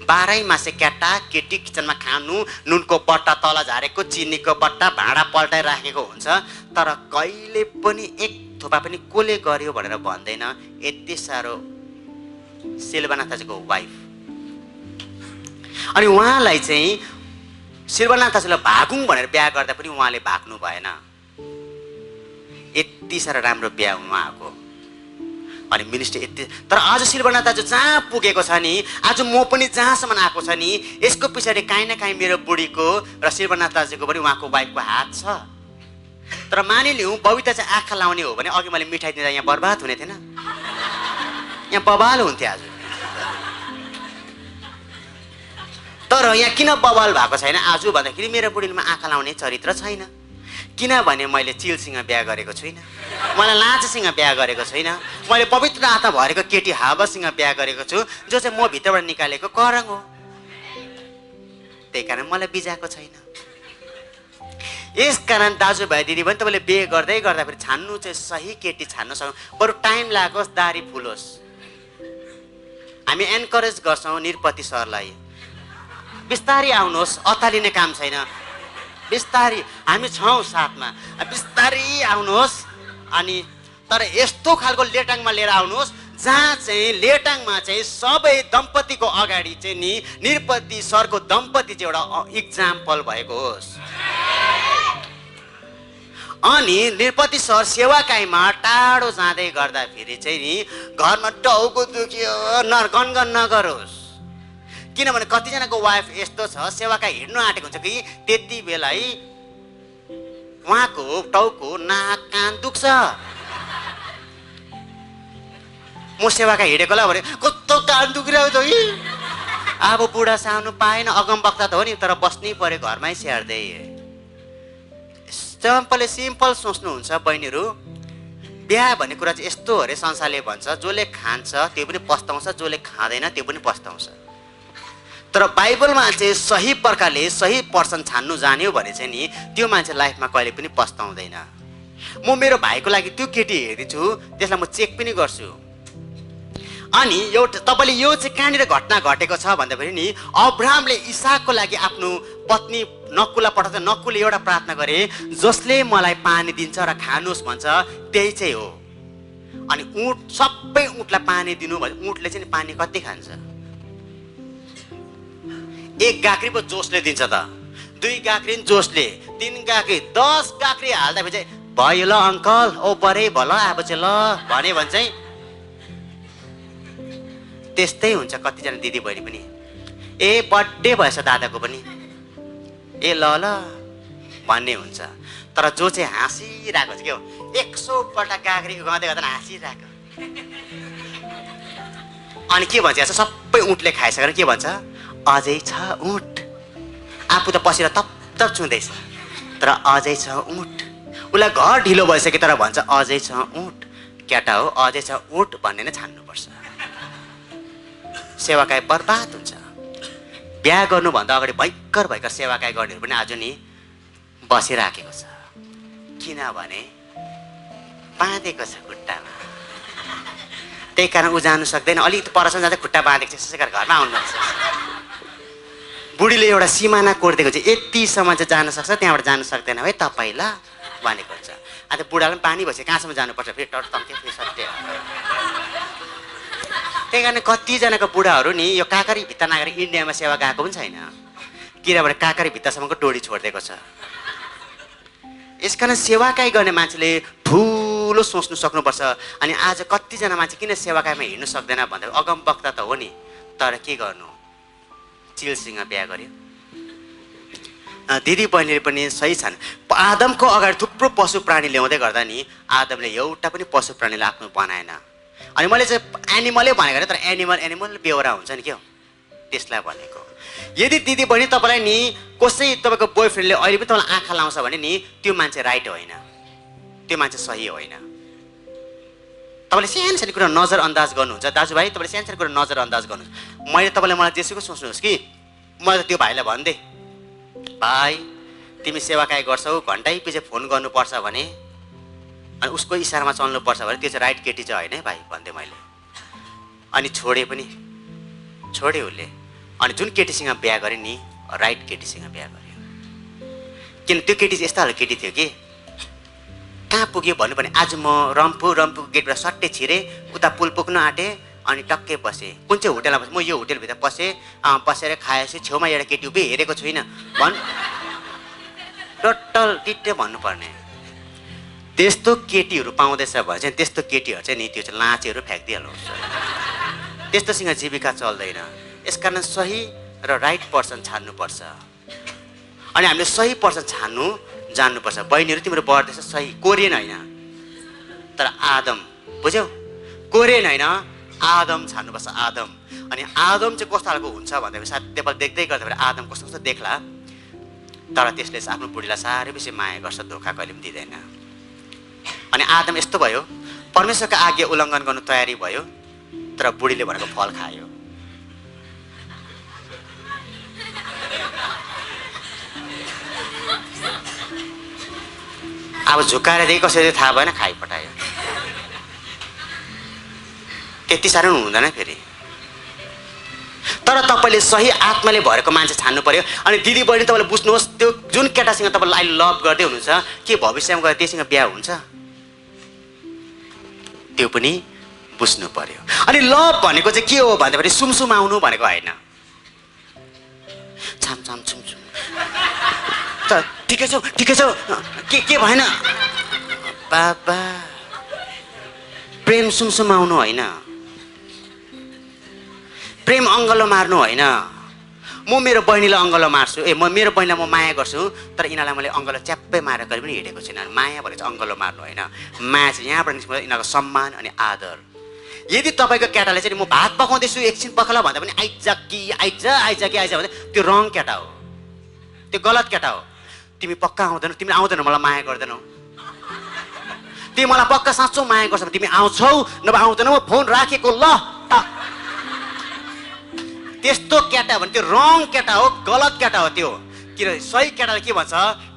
12 मासे केटा केटी किचनमा खानु, नुनको बट्टा तल झारेको, चिनीको बट्टा भाँडा पल्टाइराखेको हुन्छ, तर कहिले पनि एक थोपा पनि कसले गर्यो भनेर भन्दैन। यति साह्रो सिल्वाना दाजुको वाइफ। अनि उहाँलाई चाहिँ सिल्वाना दाजुलाई भागौँ भनेर बिहा गर्दा पनि उहाँले भाग्नु भएन। यति साह्रो राम्रो बिहा उहाँको। अनि मिनिस्टर यति, तर आज सिल्वाना दाजु जहाँ पुगेको छ नि, आज म पनि जहाँसम्म आएको छ नि, यसको पछाडि काहीँ न काहीँ मेरो बुढीको र सिल्वाना दाजुको पनि उहाँको वाइफको हात छ। तर मानिलिउँ बबिता चाहिँ आँखा लाउने हो भने अघि मैले मिठाई दिँदा यहाँ बर्बाद हुने थिएन, यहाँ बवाल हुन्थ्यो आज। तर यहाँ किन बवाल भएको छैन आज भन्दाखेरि मेरो बुढीमा आँखा लाउने चरित्र छैन। किनभने मैले चिलसँग बिहा गरेको छुइनँ, मलाई लाचसँग बिहा गरेको छैन, मैले पवित्र आत्मा भरेको केटी हावासँग बिहा गरेको छु, जो चाहिँ म भित्रबाट निकालेको करङ हो। त्यही कारण मलाई बिजाएको छैन। यस कारण दाजुभाइ दिदीबहिनी तपाईँले बिहे गर्दै गर्दाखेरि छान्नु चाहिँ सही केटी छान्न सक्नु, बरु टाइम लागोस्, दारी फुलोस्। हामी एन्करेज गर्छौँ निरपति सरलाई, बिस्तारी आउनुहोस्, अतालिने काम छैन, बिस्तारी हामी छौँ साथमा, बिस्तारी आउनुहोस्। अनि तर यस्तो खालको लेटाङमा लिएर आउनुहोस् जहाँ चाहिँ लेटाङमा चाहिँ सबै दम्पतिको अगाडि चाहिँ नि निरपति सरको दम्पति चाहिँ एउटा इक्जाम्पल भएको होस्। अनि निरपति सर सेवाकाईमा टाढो जाँदै गर्दाखेरि चाहिँ नि घरमा टाउको दुख्यो गनगन नगरोस्। किनभने कतिजनाको वाइफ यस्तो छ, सेवाकाई हिँड्नु आँटेको हुन्छ कि त्यति बेला है उहाँको टाउको नाक कान दुख्छ। म सेवाकाई हिँडेकोलाई भने कस्तो कान दुखिरहेको छ कि, अब बुढा सानो पाएन, अगमवक्ता त हो नि, तर बस्नै पर्यो घरमै स्याहार्दै। सिम्पल सोच्नुहुन्छ बहिनीहरू, बिहा भन्ने कुरा चाहिँ यस्तो हो अरे, संसारले भन्छ जसले खान्छ त्यो पनि पस्ताउँछ, जसले खाँदैन त्यो पनि पस्ताउँछ। तर बाइबलमा चाहिँ सही प्रकारले सही पर्सन छान्नु जान्यो भने चाहिँ नि त्यो मान्छे लाइफमा कहिले पनि पस्ताउँदैन। म मेरो भाइको लागि त्यो केटी हेर्दैछु, त्यसलाई म चेक पनि गर्छु। अनि एउटा तपाईँले यो चाहिँ कहाँनिर घटना घटेको छ भन्दाखेरि नि अब्राहमले इसाकको लागि आफ्नो पत्नी नकुला पठाउँछ। नकुलले एउटा प्रार्थना गरे, जसले मलाई पानी दिन्छ र खानुहोस् भन्छ त्यही चाहिँ हो। अनि ऊँट, सबै ऊँटलाई पानी दिनु भने ऊँटले चाहिँ पानी कति खान्छ? एक गाग्री पो जोसले दिन्छ त, 2 गाग्री जोसले, 3 गाग्री, 10 गाग्री हाल्दाखेरि चाहिँ भयो ल अङ्कल, ओ बरे भल अब चाहिँ ल भने भने चाहिँ त्यस्तै हुन्छ। कतिजना दिदी बहिनी पनि ए बर्थडे भएछ दादाको पनि ए ल ल भन्ने हुन्छ। तर जो चाहिँ हाँसिरहेको छ के हो, 100 पल्ट गाग्री उगाउँदै गर्दा हाँसिरहेको। अनि के भन्छ, सबै ऊँटले खाइसकेर के भन्छ, अझै छ ऊँट। आफू त पसिरा तप छुँदैछ तर अझै छ ऊँट। उसलाई घर ढिलो भइसक्यो तर भन्छ अझै छ ऊँट। केटा हो, अझै छ ऊँट भन्ने नै छान्नुपर्छ। सेवाकाई बर्बाद हुन्छ। बिहा गर्नुभन्दा अगाडि भयङ्कर सेवाकाई गर्नेहरू पनि आज नि बसिराखेको छ, किनभने बाँधेको छ खुट्टामा। त्यही कारण ऊ जानु सक्दैन, अलिकति परसम्म जाँदा खुट्टा बाँधेको छ, त्यसै गरेर घरमा आउनुपर्छ। बुढीले एउटा सिमाना कोरिदिएको चाहिँ यतिसम्म चाहिँ जान सक्छ, त्यहाँबाट जानु सक्दैन है तपाईँ ल भनेको हुन्छ। अन्त बुढालाई पनि पानी भएपछि कहाँसम्म जानुपर्छ, फेरि टर्तम्के फेरि सत्य। त्यही कारण कतिजनाको बुढाहरू नि यो काँकरी भित्ता नागेर इन्डियामा सेवा गएको पनि छैन, किनभने काँकरी भित्तासम्मको टोडी छोडिदिएको छ। यसकारण सेवाकाई गर्ने मान्छेले ठुलो सोच्नु सक्नुपर्छ। अनि आज कतिजना मान्छे किन सेवाकाईमा हिँड्नु सक्दैन भन्दा अगमवक्ता त हो नि, तर के गर्नु, चिलसँग बिहा गर्यो। दिदी बहिनीले पनि सही छन्। आदमको अगाडि थुप्रो पशु प्राणी ल्याउँदै गर्दा नि आदमले एउटा पनि पशु प्राणीलाई आफ्नो बनाएन। अनि मैले चाहिँ एनिमलै भनेको तर एनिमल बेहोरा हुन्छ नि, के हो त्यसलाई भनेको। यदि दिदी बहिनी तपाईँलाई नि कसै तपाईँको बोयफ्रेन्डले अहिले पनि तपाईँलाई आँखा लाउँछ भने नि त्यो मान्छे राइट होइन, त्यो मान्छे सही होइन। तपाईँले सानो सानो कुरा नजरअन्दाज गर्नुहुन्छ। दाजुभाइ तपाईँले सानो सानो कुरा नजरअन्दाज गर्नुहुन्छ। मैले तपाईँलाई मलाई जेसुकै सोच्नुहोस् कि मैले त त्यो भाइलाई भनिदिएँ, भाइ तिमी सेवाकाई गर्छौ, घन्टै पछि फोन गर्नुपर्छ भने अनि उसको इसारामा चल्नुपर्छ भने त्यो चाहिँ राइट केटी चाहिँ होइन है भाइ भन्थेँ मैले। अनि छोडे पनि छोड्यो उसले। अनि जुन केटीसँग बिहा गरेँ नि राइट केटीसँग बिहा गर्यो, किन त्यो केटी चाहिँ यस्तो खालको केटी थियो कि कहाँ पुग्यो भन्नु भने आज म रम्फूको गेटबाट सट्टै छिरेँ, उता पुल पुग्न आँटेँ, अनि टक्कै बसेँ। कुन चाहिँ होटेलमा बसेँ, म यो होटेलभित्र बसेँ, बसेर खाएपछि छेउमा एउटा केटी उभि हेरेको छुइनँ टोटल डिटे भन्नुपर्ने। त्यस्तो केटीहरू पाउँदैछ भने चाहिँ त्यस्तो केटीहरू चाहिँ नि त्यो चाहिँ लाँचेहरू फ्याँकिदिइहाल्नुहोस्, त्यस्तोसँग जीविका चल्दैन। यसकारण सही र राइट पर्सन छान्नुपर्छ। अनि हामीले सही पर्सन छान्नु जान्नुपर्छ। बहिनीहरू तिम्रो बढ्दैछ सही, कोरियन होइन तर आदम, बुझ्यौ, कोरियन होइन आदम छान्नुपर्छ। आदम। अनि आदम चाहिँ कस्तो खालको हुन्छ भन्दाखेरि सायद नेपाल देख्दै गर्दाखेरि आदम कस्तो कस्तो देख्ला, तर त्यसले आफ्नो बुढीलाई साह्रै बेसी माया गर्छ, धोका कहिले पनि दिँदैन। अनि आदम यस्तो भयो, परमेश्वरको आज्ञा उल्लङ्घन गर्नु तयारी भयो तर बुढीले भनेको फल खायो। अब झुक्काएर दिए कसरी थाहा भएन, खाइपठायो। त्यति साह्रो हुँदैन फेरि। तर तपाईँले सही आत्माले भरेको मान्छे छान्नु पर्यो। अनि दिदी बहिनी तपाईँले बुझ्नुहोस्, त्यो जुन केटासँग तपाईँले अहिले लभ गर्दै हुनुहुन्छ के भविष्यमा गएर त्योसँग बिहा हुन्छ, त्यो पनि बुझ्नु पर्यो। अनि लभ भनेको चाहिँ के हो भन्दाखेरि सुमसुम आउनु भनेको होइन। छाम छाम छुम छुम त ठिकै छौ के भएन बाबा, प्रेम सुमसुम आउनु होइन, प्रेम अङ्गलो मार्नु होइन। म मेरो बहिनीलाई अङ्गलो मार्छु, मेरो बहिनीलाई म माया गर्छु, तर यिनीहरूलाई मैले अङ्गलो च्याप्पै मारेर कहिले पनि हिँडेको छैन। माया भनेको चाहिँ अङ्गलो मार्नु होइन। माया चाहिँ यहाँबाट निस्किन्छ यिनीहरूको सम्मान अनि आदर। यदि तपाईँको केटाले चाहिँ म भात पकाउँदैछु एकछिन पखाला भन्दा पनि आइज भन्दा त्यो रङ केटा हो, त्यो गलत केटा हो। तिमी पक्का आउँदैनौ, तिमी आउँदैनौ मलाई माया गर्दैनौ, तिमी मलाई पक्का साँच्चो माया गर्छ भने तिमी आउँछौ, नभए आउँदैनौ, म फोन राखेको ल। त्यस्तो केटा भने त्यो रङ केटा हो, गलत केटा हो त्यो। किन सही केटाले के भन्छ,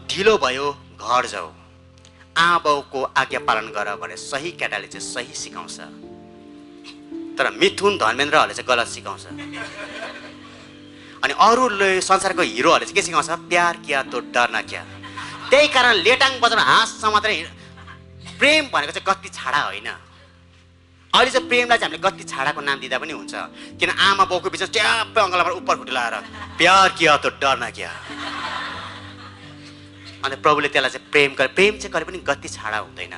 ढिलो भयो घर जाऊ, आमा बाउको आज्ञा पालन गर भने सही केटाले चाहिँ सही सिकाउँछ। तर मिथुन धर्मेन्द्रहरूले चाहिँ गलत सिकाउँछ। अनि अरूले संसारको हिरोहरूले चाहिँ के सिकाउँछ, प्यार किया तो डरना क्या। त्यही कारण लेटाङ बजाउन हाँस्छ मात्रै। प्रेम भनेको चाहिँ गत्ती छाडा होइन। अहिले चाहिँ प्रेमलाई चाहिँ हामीले गत्ती छाडाको नाम दिँदा पनि हुन्छ। किन आमा बाउको बिचमा ट्याप्पै अङ्गलाबाट उपर खुट्टी लगाएर प्यार किया तो डरना क्या। अनि प्रभुले त्यसलाई चाहिँ प्रेम गरे। प्रेम चाहिँ कहिले पनि गत्ती छाडा हुँदैन।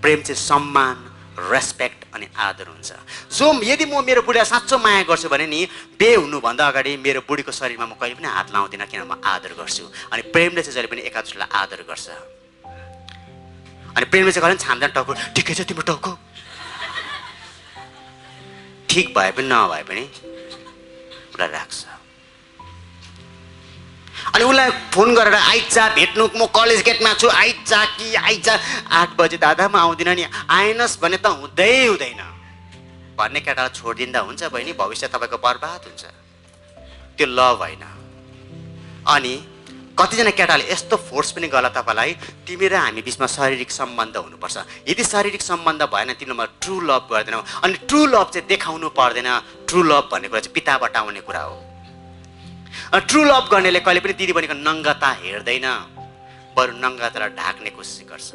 प्रेम चाहिँ सम्मान, रेस्पेक्ट अनि आदर हुन्छ। जो यदि म मेरो बुढीलाई साँच्चो माया गर्छु भने नि बिहे हुनुभन्दा अगाडि मेरो बुढीको शरीरमा म कहिले पनि हात लाउँदिनँ, किन म आदर गर्छु। अनि प्रेमले चाहिँ जहिले पनि एकादुसरालाई आदर गर्छ। अनि प्रेमले चाहिँ कहिले पनि छाम्दैन, टाउको ठिकै छ तिम्रो टाउको, ठिक भए पनि नभए पनि उसलाई राख्छ। अनि उसलाई फोन गरेर आइज भेट्नु, म कलेज गेटमा छु, आइज 8 बजे दादा म आउँदिनँ नि, आएनस् भने त हुँदैन भन्ने केटालाई छोडिदिँदा हुन्छ बहिनी, भविष्य तपाईँको बर्बाद हुन्छ। त्यो लभ होइन। अनि कतिजना केटाले यस्तो फोर्स पनि गर्ला तपाईँलाई, तिमी र हामी बिचमा शारीरिक सम्बन्ध हुनुपर्छ। यदि शारीरिक सम्बन्ध भएन तिमीलाई ट्रु लभ गर्दैनौ। अनि ट्रु लभ चाहिँ देखाउनु पर्दैन। ट्रु लभ भन्ने कुरा चाहिँ पिताबाट आउने कुरा हो। ट्रु लभ गर्नेले कहिले पनि दिदीबहिनीको नङ्गता हेर्दैन, बरु नङ्गतालाई ढाक्ने कोसिस गर्छ।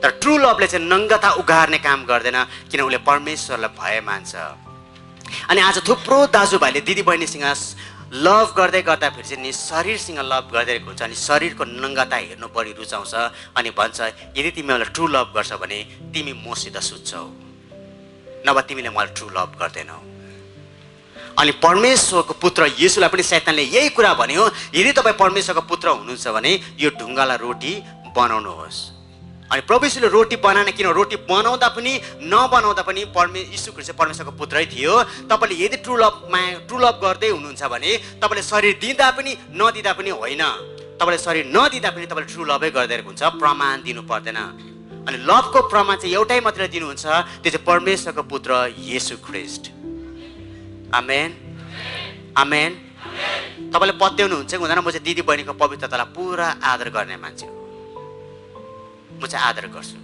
तर ट्रु लभले चाहिँ नङ्गता उघार्ने काम गर्दैन, किन उसले परमेश्वरलाई भय मान्छ। अनि आज थुप्रो दाजुभाइले दिदीबहिनीसँग लभ गर्दै गर्दा फेरि चाहिँ नि शरीरसँग लभ गर्दै हुन्छ। अनि शरीरको नङ्गता हेर्नु बढी रुचाउँछ। अनि भन्छ यदि तिमी मलाई ट्रु लभ गर्छ भने तिमी मसित सुत्छौ, नभए तिमीले मलाई ट्रु लभ गर्दैनौ। अनि परमेश्वरको पुत्र येशूलाई पनि शैतानले यही कुरा भन्यो, यदि तपाईँ परमेश्वरको पुत्र हुनुहुन्छ भने यो ढुङ्गालाई रोटी बनाउनुहोस्। अनि प्रभु येशूले रोटी बनाएन, किन रोटी बनाउँदा पनि नबनाउँदा पनि यीशु ख्रीष्ट परमेश्वरको पुत्रै थियो। तपाईँले यदि ट्रु लभ गर्दै हुनुहुन्छ भने तपाईँले शरीर दिँदा पनि नदिँदा पनि होइन, तपाईँले शरीर नदिँदा पनि तपाईँले ट्रु लभै गर्दै हुन्छ। प्रमाण दिनु पर्दैन। अनि लभको प्रमाण चाहिँ एउटै मात्रै दिनुहुन्छ, त्यो चाहिँ परमेश्वरको पुत्र येशू ख्रीष्ट। आमेन आमेन। तपाईँले पत्याउनुहुन्छ कि हुँदैन, म चाहिँ दिदी बहिनीको पवित्रतालाई पुरा आदर गर्ने मान्छे हो। म चाहिँ आदर गर्छु।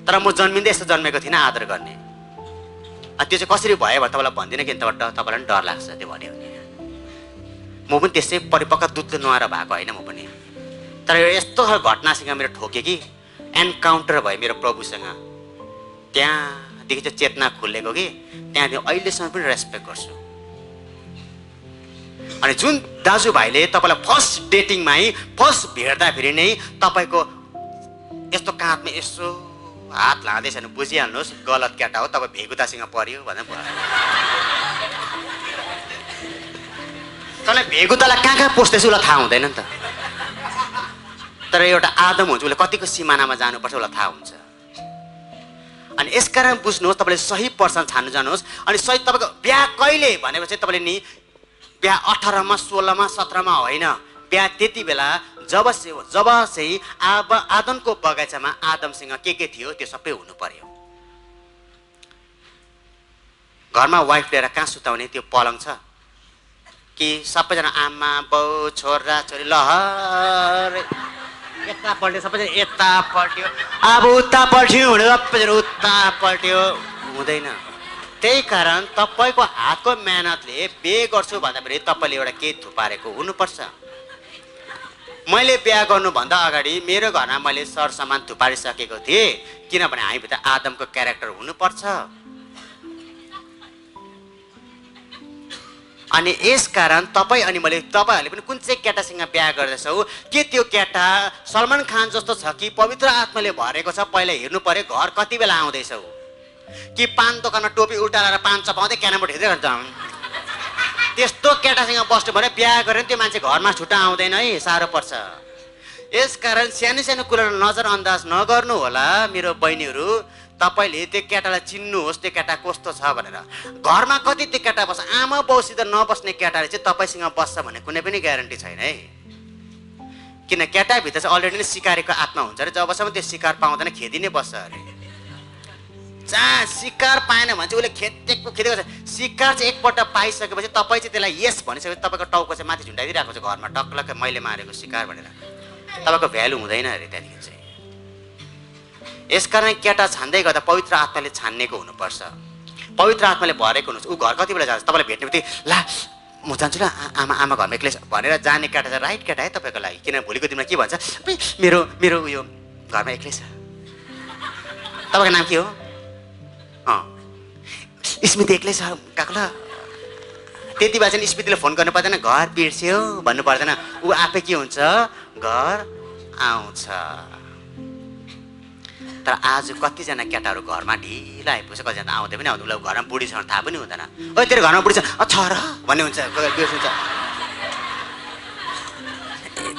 तर म जन्मिँदै यस्तो जन्मेको थिइनँ आदर गर्ने। अनि त्यो चाहिँ कसरी भयो भने तपाईँलाई भन्दिनँ, किन तपाईँलाई पनि डर लाग्छ त्यो भन्यो भने। म पनि त्यस्तै परिपक्व दुधले नुहाएर भएको होइन म पनि। तर यस्तो खालको घटनासँग मेरो ठोक्यो कि एन्काउन्टर भयो मेरो प्रभुसँग। त्यहाँदेखि चाहिँ चेतना खुलेको कि त्यहाँदेखि अहिलेसम्म पनि रेस्पेक्ट गर्छु। अनि जुन दाजुभाइले तपाईँलाई फर्स्ट डेटिङमा फर्स्ट भेट्दाखेरि नै तपाईँको यस्तो काँधमा यसो हात लाँदैछ भने बुझिहाल्नुहोस् गलत केटा हो, तपाईँ भेगुतासँग पर्यो भनेर भयो। तँलाई भेगुतालाई कहाँ पोस्दैछ उसलाई थाहा हुँदैन नि त। तर एउटा आदम हुन्छ, उसले कतिको सिमानामा जानुपर्छ उसलाई थाहा हुन्छ। अनि यसकारण बुझ्नुहोस्, तपाईँले सही पर्सन छान्नु जानुहोस्। अनि सही तपाईँको बिहा कहिले भनेपछि तपाईँले नि बिहा 18मा 16मा 17मा होइन, बिहा त्यति बेला जब चाहिँ आदमको बगैँचामा आदमसँग के थियो त्यो सबै हुनु पर्यो। घरमा वाइफ लिएर कहाँ सुताउने, त्यो पलङ छ कि सबैजना आमा बाउ छोरा छोरी लहर उता पल्ट्यो, सबैजना यता पल्ट्यो, अब उता पल्ट्यो भने सबैजना उता पल्ट्यो, हुँदैन। त्यही कारण तपाईँको हातको मेहनतले बिहे गर्छु भन्दाखेरि तपाईँले एउटा केही थुपारेको हुनुपर्छ। मैले बिहा गर्नुभन्दा अगाडि मेरो घरमा मैले सरसामान थुपारिसकेको थिएँ, किनभने हामीभित्र आदमको क्यारेक्टर हुनुपर्छ। अनि यसकारण तपाईँ अनि मैले तपाईँहरूले पनि कुन चाहिँ केटासँग बिहा गर्दैछौ, के त्यो केटा सलमान खान जस्तो छ कि पवित्र आत्माले भरेको छ, पहिला हेर्नु पर्यो घर कति बेला आउँदैछौ। कि पान दोकानमा टोपी उल्टा लगाएर पान चपाउँदै क्यारमबोर्ड हेर्दै गर्छ, त्यस्तो केटासँग बस्नु भने बिहा गरेर त्यो मान्छे घरमा छुट्टा आउँदैन है, साह्रो पर्छ। यसकारण सानो सानो कुरालाई नजरअन्दाज नगर्नु होला मेरो बहिनीहरू। तपाईँले त्यो केटालाई चिन्नुहोस् त्यो केटा कस्तो छ भनेर। घरमा कति त्यो केटा बस्छ, आमा बाउसित नबस्ने केटाले चाहिँ तपाईँसँग बस्छ भन्ने कुनै पनि ग्यारेन्टी छैन है। किन केटाभित्र चाहिँ अलरेडी नै सिकारीको आत्मा हुन्छ अरे, जबसम्म त्यो शिकार पाउँदैन खेदी नै बस्छ अरे। जहाँ शिकार पाएन भने चाहिँ उसले खेदेको छ। शिकार चाहिँ एकपल्ट पाइसकेपछि तपाईँ चाहिँ त्यसलाई यस भनिसकेपछि तपाईँको टाउको चाहिँ माथि झुन्डाइदिइरहेको छ घरमा, टक्लक्कै मैले मारेको शिकार भनेर। तपाईँको भ्यालु हुँदैन अरे त्यहाँदेखि चाहिँ। यसकारण केटा छान्दै गर्दा पवित्र आत्माले छान्नेको हुनुपर्छ, पवित्र आत्माले भरेको हुनुपर्छ। ऊ घर कति बेला जान्छ तपाईँलाई भेट्ने बित्तिकै ला म जान्छु ल आमा घरमा एक्लै भनेर जाने केटा चाहिँ राइट केटा है तपाईँको लागि। किनभने भोलिको दिनमा के भन्छ, मेरो मेरो उयो घरमा एक्लै छ। तपाईँको नाम के हो? स्मृति एक्लै छ काको ल। त्यति भए चाहिँ स्मृतिले फोन गर्नु पर्दैन, घर बिर्स्यो भन्नु पर्दैन। ऊ आफै के हुन्छ, घर आउँछ। तर आज कतिजना केटाहरू घरमा ढिलो आइपुग्छ, कतिजना आउँदै पनि आउँदैन, उसलाई घरमा बुढी छ भने थाहा पनि हुँदैन। ओ तेरो घरमा बुढी छ छ र भन्ने हुन्छ, बिर्सिन्छ।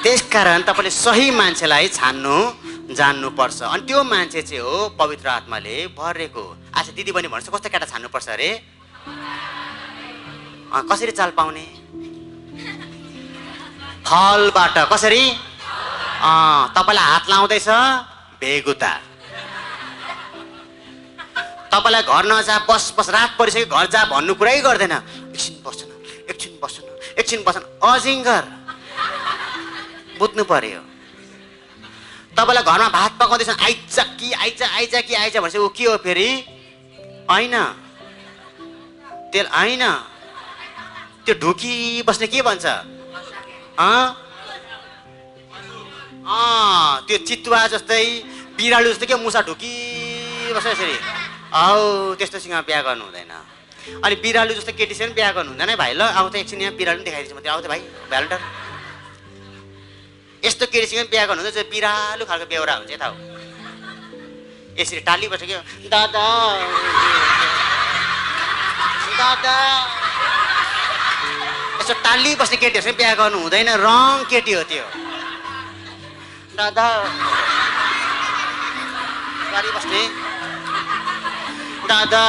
त्यस कारण तपाईँले सही मान्छेलाई छान्नु जान्नुपर्छ। अनि त्यो मान्छे चाहिँ हो पवित्र आत्माले भरेको। अच्छा दिदी बहिनी भन्नुहोस् कस्तो केटा छान्नुपर्छ अरे? कसरी चाल पाउने? फलबाट। कसरी? तपाईँलाई हात लाउँदैछ बेगुता, तपाईँलाई घर नजा बस बस रात परिसक्यो घर जा भन्नु कुरै गर्दैन। एकछिन बस्छन्, एकछिन बस्छन्, एकछिन बस्छन्, अजिङ्गर। बुझ्नु पर्यो। तपाईँलाई घरमा भात पकाउँदैछन्, आइज कि आइज आइज कि आइज भनेपछि ऊ के हो फेरि? होइन तेल होइन, त्यो ढुकी बस्ने के भन्छ? त्यो चितुवा जस्तै बिरालु जस्तै के मुसा ढुकी बस्छ यसरी। औ त्यस्तोसँग बिहा गर्नु हुँदैन। अनि बिरालु जस्तो केटीसँग बिहा गर्नु हुँदैन है भाइ। ल आउ त एकछिन यहाँ बिरालु पनि देखाइदिन्छु म। आउ त भाइ भ्यालेन्टर। यस्तो केटीसँग बिहा गर्नु हुन्छ बिरालु खालको बेहोरा हुन्छ यता हो। यसरी टाली बस्छ क्या, दादा दादा। यसो टाली बस्ने केटीहरूसँग बिहा गर्नु हुँदैन, रङ केटी हो त्यो। दादा गाडी बस्ने दादा,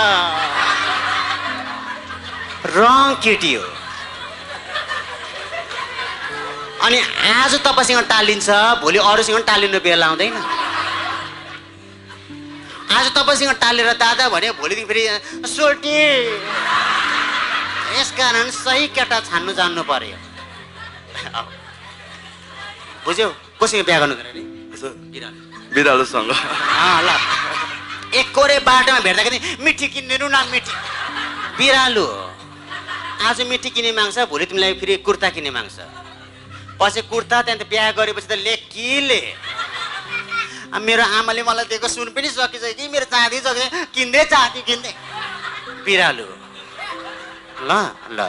रङ केटी हो। अनि आज तपाईँसँग टालिन्छ, भोलि अरूसँग टालिनु बेला आउँदैन। आज तपाईँसँग टालेर दादा भने भोलिदेखि फेरि सोल्टी। यसकारण सही केटा छान्नु जान्नु पर्यो। बुझ्यौ? कोसँग बिहा गर्नु अरे? बिरालोसँग। ल एकोरे बाटोमा भेट्दाखेरि मिठी किन्नु न मिठी। बिरालु आज मिठी किने माग्छ, भोलि तिमीलाई फेरि कुर्ता किने माग्छ। पछि कुर्ता त्यहाँदेखि बिहा गरेपछि त ले कि ले। मेरो आमाले मलाई दिएको सुन पनि सकिसक्यो कि मेरो चाँदी सकिसक्यो, किन्दै चाँदी किन्दै। बिरालु। ल ल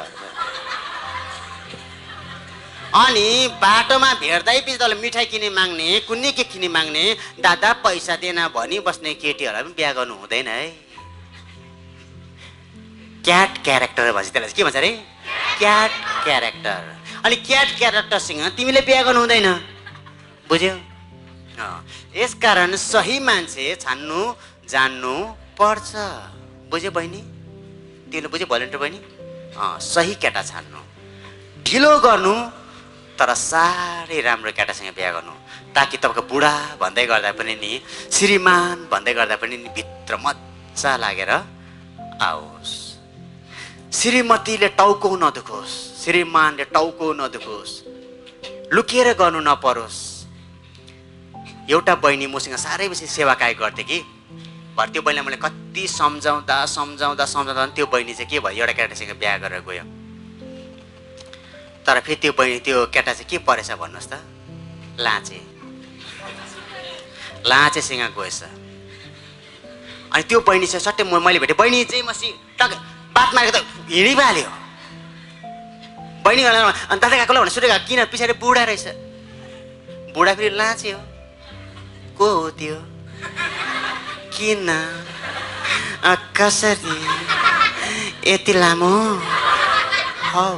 अनि बाटोमा भेट्दै पछि तल मिठाई किने माग्ने, कुनै के किने माग्ने, दादा पैसा दिएन भनी बस्ने केटीहरूलाई पनि बिहा गर्नु हुँदैन है। क्याट क्यारेक्टर भन्छ त्यसलाई, के भन्छ अरे? CAT character. अनि क्याट क्यारेक्टरसँग तिमीले बिहा गर्नु हुँदैन, बुझ्यौ? यसकारण सही मान्छे छान्नु जान्नु पर्छ। बुझ्यो बहिनी? तिमीले बुझ्यो भोलिन्टियर बहिनी? सही केटा छान्नु, ढिलो गर्नु तर साह्रै राम्रो केटासँग बिहा गर्नु, ताकि तपाईँको बुढा भन्दै गर्दा पनि नि, श्रीमान भन्दै गर्दा पनि नि भित्र मजा लागेर आओस्। श्रीमतीले टाउको नदुखोस्, श्रीमानले टाउको नदुखोस्, लुकेर गर्नु नपरोस्। एउटा बहिनी मसँग साह्रै बेसी सेवाकाई गर्थे कि भरे त्यो बहिनीलाई मैले कति सम्झाउँदा त्यो बहिनी चाहिँ के भयो एउटा केटासँग बिहा गरेर गयो। तर फेरि त्यो बहिनी त्यो केटा चाहिँ के परेछ भन्नुहोस् त, लाँचेसँग गएछ। अनि त्यो बहिनी चाहिँ सट्टै मैले भेटेँ, बहिनी चाहिँ मसी टक बात मारेको त हिँडिहाल्यो। बहिनी अनि दादा काकोलाई भने सुनेको किन पछाडि बुढा रहेछ, बुढा फेरि लाँचे हो। को हो त्यो, किन, कसरी, यति लामो हौ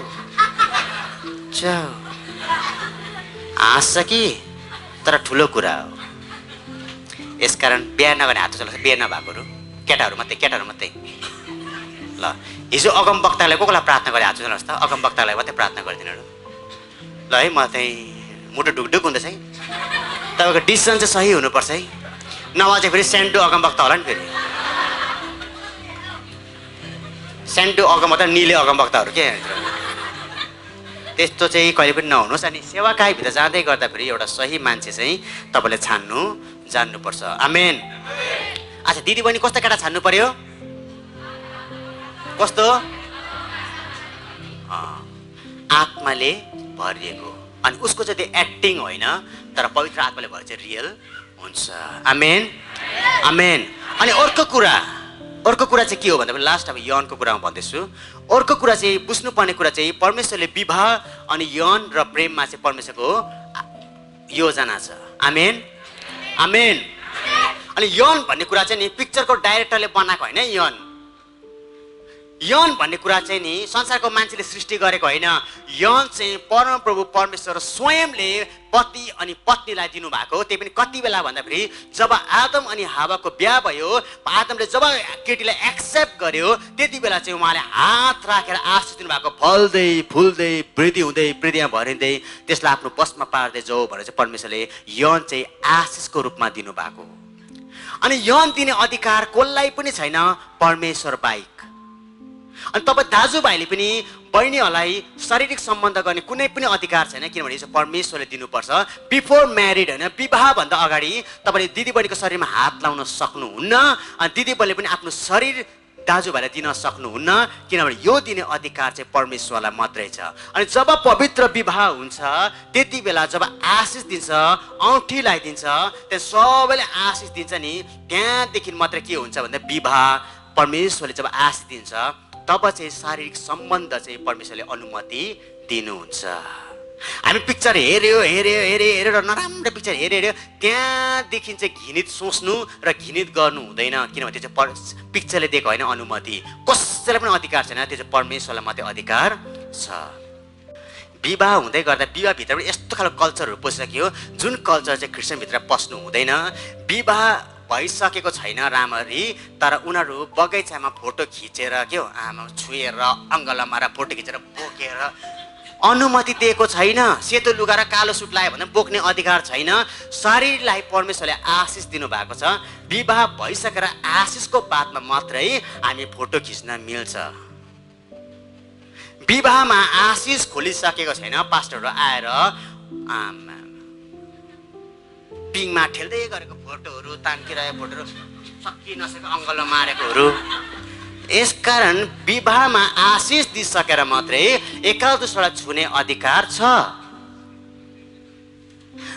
हाँस्छ कि, तर ठुलो कुरा हो। यसकारण बिहा नगर्ने हात चलाउँछ, बिहा नभएकोहरू केटाहरू मात्रै। ल हिजो अगम वक्तालाई कोलाई प्रार्थना गरे हात चलाउनुहोस् त, अगम वक्तालाई मात्रै प्रार्थना गरिदिनु ल है। म चाहिँ मुटु ढुकढुक हुँदैछ है, तपाईँको डिसिसन चाहिँ सही हुनुपर्छ है, नभए चाहिँ फेरि सेन्टु अगम वक्ता होला नि। फेरि सेन्टु अगम वक्ता निले अगम वक्ताहरू के त्यस्तो चाहिँ कहिले पनि नहुनुहोस्। अनि सेवाकाईभित्र जाँदै गर्दाखेरि एउटा सही मान्छे चाहिँ तपाईँले छान्नु जान्नुपर्छ। आमेन। अच्छा दिदी बहिनी कस्तो केटा छान्नु पर्यो, कस्तो आत्माले भरिएको, अनि उसको चाहिँ त्यो एक्टिङ होइन तर पवित्र आत्माले भएर चाहिँ रियल हुन्छ। आमेन आमेन। अनि अर्को कुरा चाहिँ के हो भन्दा पनि लास्ट अब यौनको कुरामा भन्दैछु। अर्को कुरा चाहिँ बुझ्नुपर्ने कुरा चाहिँ परमेश्वरले विवाह अनि यौन र प्रेममा चाहिँ परमेश्वरको योजना छ। आमेन आमेन। अनि यौन भन्ने कुरा चाहिँ नि पिक्चरको डाइरेक्टरले बनाएको होइन। यौन भन्ने कुरा चाहिँ नि संसारको मान्छेले सृष्टि गरेको होइन। यौन चाहिँ परमप्रभु परमेश्वर स्वयंले पति अनि पत्नीलाई दिनुभएको। त्यही पनि कति बेला भन्दाखेरि जब आदम अनि हावाको बिहा भयो, आदमले जब केटीलाई एक्सेप्ट गर्यो त्यति बेला चाहिँ उहाँले हात राखेर आशिष दिनुभएको, फल्दै फुल्दै वृद्धि हुँदै वृद्धिमा भरिँदै त्यसलाई आफ्नो बसमा पार्दै जाऊ भनेर चाहिँ परमेश्वरले यौन चाहिँ आशिषको रूपमा दिनुभएको। अनि यौन दिने अधिकार कसलाई पनि छैन परमेश्वर बाहेक। अनि तपाईँ दाजुभाइले पनि बहिनीहरूलाई शारीरिक सम्बन्ध गर्ने कुनै पनि अधिकार छैन, किनभने यो परमेश्वरले दिनुपर्छ। बिफोर म्यारिड होइन, विवाहभन्दा अगाडि तपाईँले दिदीबहिनीको शरीरमा हात लाउन सक्नुहुन्न, अनि दिदीबहिनीले पनि आफ्नो शरीर दाजुभाइलाई दिन सक्नुहुन्न, किनभने यो दिने अधिकार चाहिँ परमेश्वरलाई मात्रै छ। अनि जब पवित्र विवाह हुन्छ त्यति बेला जब आशिष दिन्छ, औँठी लगाइदिन्छ, त्यहाँ सबैले आशिष दिन्छ नि, त्यहाँदेखि मात्रै के हुन्छ भन्दा विवाह परमेश्वरले जब आशिष दिन्छ तब चाहिँ शारीरिक सम्बन्ध चाहिँ परमेश्वरले अनुमति दिनुहुन्छ। हामी पिक्चर हेऱ्यो र नराम्रो पिक्चर हेऱ्यो, त्यहाँदेखि चाहिँ घृणित सोच्नु र घृणित गर्नु हुँदैन, किनभने त्यो चाहिँ पिक्चरले दिएको होइन अनुमति। कसैलाई पनि अधिकार छैन, त्यो चाहिँ परमेश्वरलाई मात्रै अधिकार छ। विवाह हुँदै गर्दा विवाहभित्र पनि यस्तो खालको कल्चरहरू पसिसक्यो जुन कल्चर चाहिँ क्रिस्चियनभित्र पस्नु हुँदैन। विवाह भइसकेको छैन राम्ररी, तर उनीहरू बगैँचामा फोटो खिचेर के हो आमा छुएर अङ्गलामा र फोटो खिचेर बोकेर अनुमति दिएको छैन। सेतो लुगा र कालो सुट लगायो भने बोक्ने अधिकार छैन। शरीरलाई परमेश्वरले आशिष दिनुभएको छ। विवाह भइसकेर आशिषको बादमा मात्रै हामी फोटो खिच्न मिल्छ। विवाहमा आशिष खोलिसकेको छैन, पास्टरहरू आएर पिङमा ठेल्दै गरेको फोटोहरू, तान्किरहेको फोटोहरू, सकि नसकेको अङ्गलो मारेकोहरू। यसकारण विवाहमा आशिष दिइसकेर मात्रै एकाल दोस्रोलाई छुने अधिकार छ,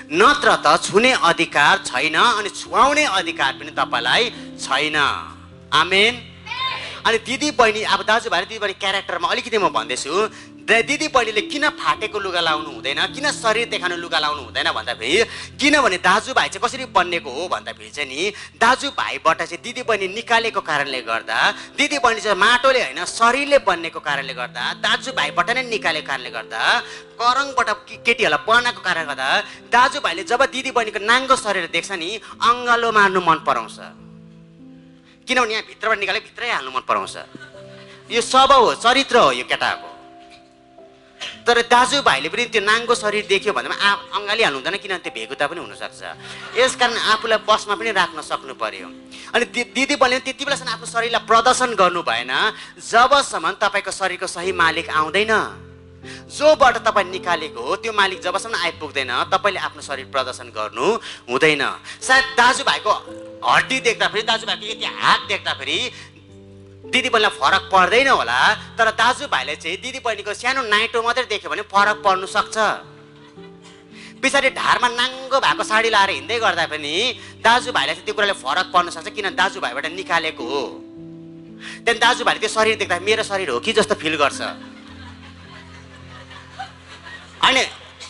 नत्र त छुने अधिकार छैन अनि छुवाउने अधिकार पनि तपाईँलाई छैन। आमेन। अनि दिदी बहिनी, अब दाजुभाइ दिदी बहिनी क्यारेक्टरमा अलिकति म भन्दैछु। दिदी बहिनीले किन फाटेको लुगा लाउनु हुँदैन, किन शरीर देखाउने लुगा लाउनु हुँदैन भन्दाखेरि किनभने दाजुभाइ चाहिँ कसरी बन्नेको हो भन्दाखेरि चाहिँ नि दाजुभाइबाट चाहिँ दिदी बहिनी निकालेको कारणले गर्दा, दिदी बहिनी चाहिँ माटोले होइन शरीरले बन्नेको कारणले गर्दा, दाजुभाइबाट नै निकालेको कारणले गर्दा, करङबाट केटीहरूलाई बनाएको कारणले गर्दा दाजुभाइले जब दिदी बहिनीको नाङ्गो शरीर देख्छ नि अङ्गालो मार्नु मन पराउँछ, किनभने यहाँ भित्रबाट निकाले भित्रै हाल्नु मन पराउँछ। यो स्वभाव हो, चरित्र हो यो केटाको। तर दाजुभाइले पनि त्यो नाङ्गो शरीर देख्यो भन्दा अङ्गाली हाल्नु हुँदैन, किनभने त्यो भेगुता पनि हुनसक्छ। यसकारण आफूलाई बसमा पनि राख्न सक्नु पर्यो। अनि दिदी बहिनीले त्यति बेलासम्म आफ्नो शरीरलाई प्रदर्शन गर्नु भएन जबसम्म तपाईँको शरीरको सही मालिक आउँदैन। जोबाट तपाईँ निकालेको हो त्यो मालिक जबसम्म आइपुग्दैन तपाईँले आफ्नो शरीर प्रदर्शन गर्नु हुँदैन। सायद दाजुभाइको हड्डी देख्दाखेरि, दाजुभाइको यति हात देख्दाखेरि दिदीबहिनीलाई फरक पर्दैन होला, तर दाजुभाइले चाहिँ दिदीबहिनीको सानो नाइटो मात्रै देख्यो भने फरक पर्नु सक्छ। पछाडि ढाडमा नाङ्गो भएको साडी लाएर हिँड्दै गर्दा पनि दाजुभाइलाई चाहिँ त्यो कुराले फरक पर्न सक्छ, किन दाजुभाइबाट निकालेको हो। त्यहाँदेखि दाजुभाइले त्यो शरीर देख्दा मेरो शरीर हो कि जस्तो फिल गर्छ। अनि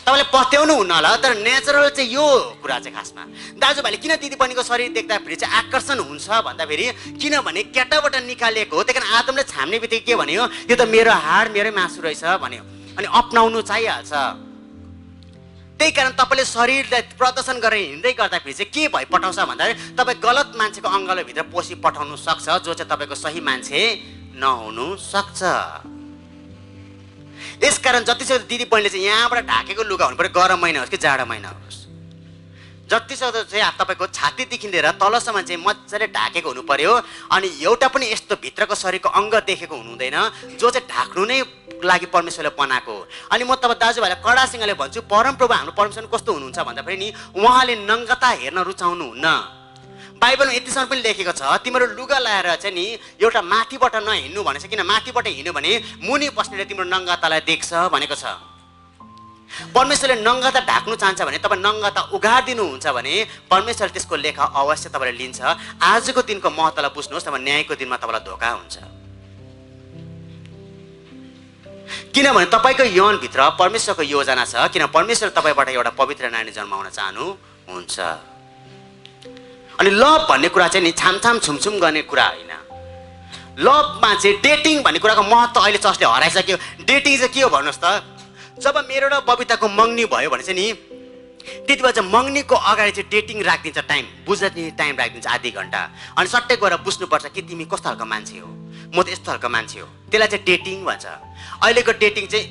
तपाईँले पत्याउनु हुन्न होला, तर नेचुरल चाहिँ यो कुरा चाहिँ खासमा दाजुभाइले किन दिदीबहिनीको शरीर देख्दाखेरि चाहिँ आकर्षण हुन्छ भन्दाखेरि किनभने केटाबाट निकालिएको हो। त्यही कारण आदमले छाम्ने बित्तिकै के भन्यो, यो त मेरो हाड मेरै मासु रहेछ भन्यो, अनि अपनाउनु चाहिहाल्छ। त्यही कारण तपाईँले शरीरलाई प्रदर्शन गरेर हिँड्दै गर्दाखेरि चाहिँ के भइ पठाउँछ भन्दाखेरि तपाईँ गलत मान्छेको अङ्गलाई भित्र पसी पठाउनु सक्छ, जो चाहिँ तपाईँको सही मान्छे नहुनु सक्छ। यसकारण जतिसक्दो दिदी बहिनीले चाहिँ यहाँबाट ढाकेको लुगा हुनु पर्यो, गरम महिना होस् कि जाडो महिना होस्। जतिसक्दो चाहिँ तपाईँको छातीदेखि लिएर तलसम्म चाहिँ मजाले ढाकेको हुनु पर्यो। अनि एउटा पनि यस्तो भित्रको शरीरको अङ्ग देखेको हुनु हुँदैन जो चाहिँ ढाक्नु नै लागि परमेश्वरले बनाएको। अनि म तपाईँ दाजुभाइलाई कडासँगले भन्छु, परमप्रभु हाम्रो परमेश्वर कस्तो हुनुहुन्छ भन्दाखेरि नि उहाँले नङ्गता हेर्न रुचाउनुहुन्न। बाइबलमा यतिसम्म पनि लेखेको छ, तिम्रो लुगा लाएर चाहिँ नि एउटा माथिबाट नहिँड्नु भनेको छ, किन माथिबाट हिँड्यो भने मुनि बस्नेले तिम्रो नङ्गतालाई देख्छ भनेको छ। परमेश्वरले नङ्गता ढाक्नु चाहन्छ भने तपाईँ नङ्गता उघारिदिनुहुन्छ भने परमेश्वरले त्यसको लेखा अवश्य तपाईँले लिन्छ। आजको दिनको महत्त्वलाई बुझ्नुहोस्, तब न्यायको दिनमा तपाईँलाई धोका हुन्छ। किनभने तपाईँको यौवनभित्र परमेश्वरको योजना छ, किन परमेश्वर तपाईँबाट एउटा पवित्र नानी जन्माउन चाहनुहुन्छ। अनि लभ भन्ने कुरा चाहिँ नि छामछाम छुमछुम गर्ने कुरा होइन। लभमा चाहिँ डेटिङ भन्ने कुराको महत्त्व अहिले चर्चले हराइसक्यो। डेटिङ चाहिँ के हो भन्नुहोस् त, जब मेरो र बबिताको मङ्नी भयो भने चाहिँ नि त्यति बेला चाहिँ मङ्नीको अगाडि चाहिँ डेटिङ राखिदिन्छ, टाइम बुझ्ने टाइम राखिदिन्छ आधी घन्टा। अनि सट्टै गएर बुझ्नुपर्छ कि तिमी कस्तो खालको मान्छे हो, म त यस्तो खालको मान्छे हो। त्यसलाई चाहिँ डेटिङ भन्छ। अहिलेको डेटिङ चाहिँ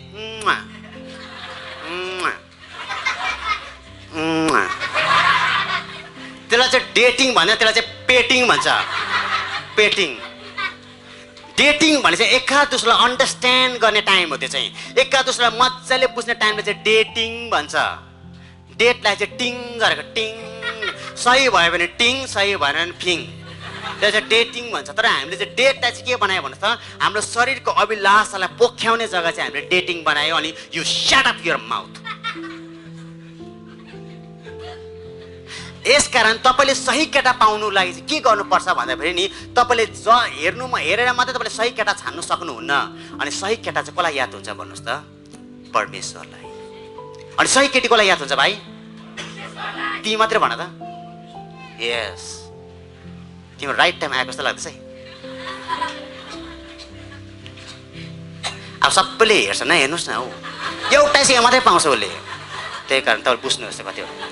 त्यसलाई चाहिँ डेटिङ भन्दैन, त्यसलाई चाहिँ पेटिङ भन्छ। पेटिङ डेटिङ भने चाहिँ एका दोस्रोलाई अन्डरस्ट्यान्ड गर्ने टाइम हो। त्यो चाहिँ एका दोस्रोलाई मजाले बुझ्ने टाइमलाई चाहिँ डेटिङ भन्छ। डेटलाई चाहिँ टिङ गरेको, टिङ सही भयो भने टिङ, सही भएन भने फिङ, त्यसलाई चाहिँ डेटिङ भन्छ। तर हामीले चाहिँ डेटलाई चाहिँ के बनायो भन्नुहोस् त, हाम्रो शरीरको अभिलाषालाई पोख्याउने जग्गा चाहिँ हामीले डेटिङ बनायो। अनि you shut up your mouth. यसकारण तपाईँले सही केटा पाउनु लागि चाहिँ के गर्नुपर्छ भन्दाखेरि नि तपाईँले हेरेर मात्रै तपाईँले सही केटा छान्नु सक्नुहुन्न। अनि सही केटा चाहिँ कसलाई याद हुन्छ भन्नुहोस् त, परमेश्वरलाई। अनि सही केटी कसलाई याद हुन्छ भाइ? तिमी मात्रै भन त। यस, तिम्रो राइट टाइम आएको जस्तो लाग्दैछ है। अब सबैले हेर्छ न, हेर्नुहोस् न, हो एउटा चाहिँ मात्रै पाउँछ उसले। त्यही कारण तपाईँले बुझ्नुहोस् कतिवटा।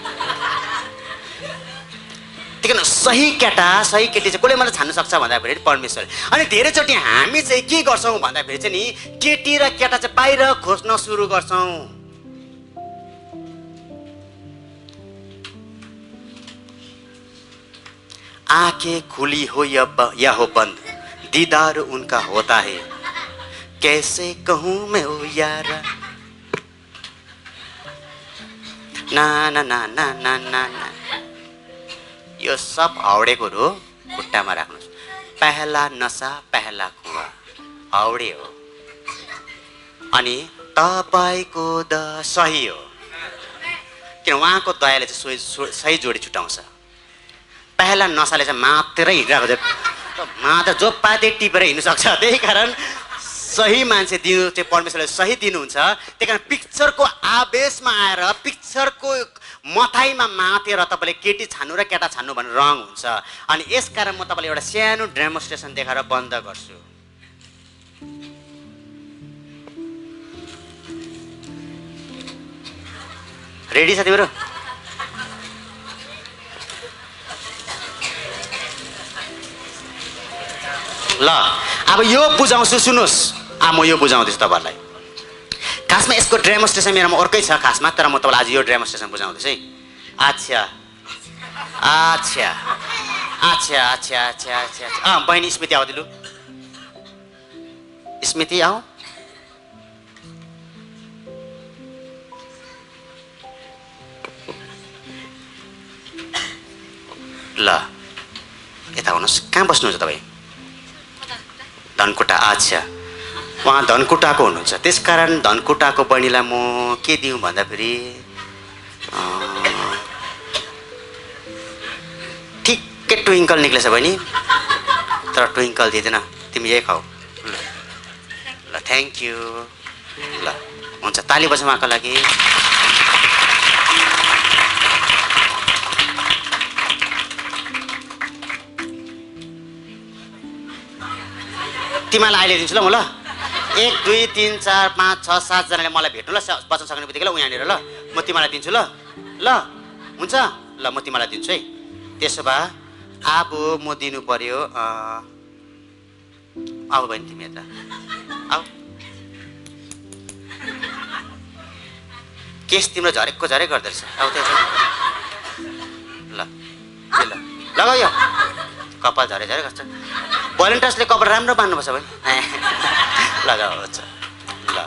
त्यही कारण सही केटा सही केटी चाहिँ कसले मात्रै छान्नु सक्छ भन्दाखेरि परमेश्वर। अनि धेरैचोटि हामी चाहिँ के गर्छौँ भन्दाखेरि चाहिँ नि केटी र केटा चाहिँ बाहिर खोज्न सुरु गर्छौँ। आंखें खुली हो या हो बंद, दीदार उनका होता है, कैसे कहूँ मैं ओ यारा। ना ना ना ना ना ना ना, यो सब हाउडेको हो, खुट्टामा राख्नुहोस्। पहला नसा पहला कुवा, हाउडे हो। अनि तपाईको द सही हो, किन उहाँको दयाले चाहिँ सही जोडी छुटाउँछ। पहला नसाले चाहिँ मातेरै हिँडिरहेको छ, मात्र जो पाते टिपेर हिँड्नु सक्छ। त्यही कारण सही मान्छे दिनु चाहिँ परमेश्वरले सही दिनुहुन्छ। त्यही कारण पिक्चरको आवेशमा आएर पिक्चरको मथाइमा मातेर तपाईँले केटी छान्नु र केटा छान्नु भने रङ हुन्छ। अनि यसकारण म तपाईँलाई एउटा सानो डेमोन्स्ट्रेसन देखाएर बन्द गर्छु। रेडी छ तिम्रो? ल अब यो बुझाउँछु, सुन्नुहोस्। म यो बुझाउँदैछु तपाईँहरूलाई। खासमा यसको डेमोन्स्ट्रेसन मेरोमा अर्कै छ खासमा, तर म तपाईँलाई आज यो डेमोन्स्ट्रेसन बुझाउँदैछु है। अच्छा अच्छा अच्छा अच्छा अच्छा अच्छा बहिनी स्मृति आऊ दिलु, स्मृति आऊ। ल यता आउनुहोस्। कहाँ बस्नुहुन्छ तपाईँ? धनकुटा। अच्छा, उहाँ धनकुटाको हुनुहुन्छ, त्यसकारण धनकुटाको बहिनीलाई म के दिउँ भन्दाखेरि ठिक्कै ट्विङ्कल निक्लेछ बहिनी, तर ट्विङ्कल दिँदैन, तिमी यही खाऊ। ल थ्याङ्क यू। ल हुन्छ, ताली बजाउँ उहाँको लागि। तिमीलाई अहिले दिन्छु ल म। ल 1 2 3 4 5 6 7 जनाले मलाई भेट्नु ल, बचाउन सक्ने बित्तिकै ल यहाँनिर। ल म तिमीलाई दिन्छु। ल ल हुन्छ, ल म तिमीलाई दिन्छु है। त्यसो भए अब म दिनु पर्यो। आऊ बहिनी तिमी यता आऊ। केस तिम्रो झरेको झरे गर्दो रहेछ। आऊ त्यहाँ। ल ल लगायो, कपाल झरे झरे गर्छ। भोलिन्टर्सले कपाल राम्रो बान्नुपर्छ भने लगाउँछ। ल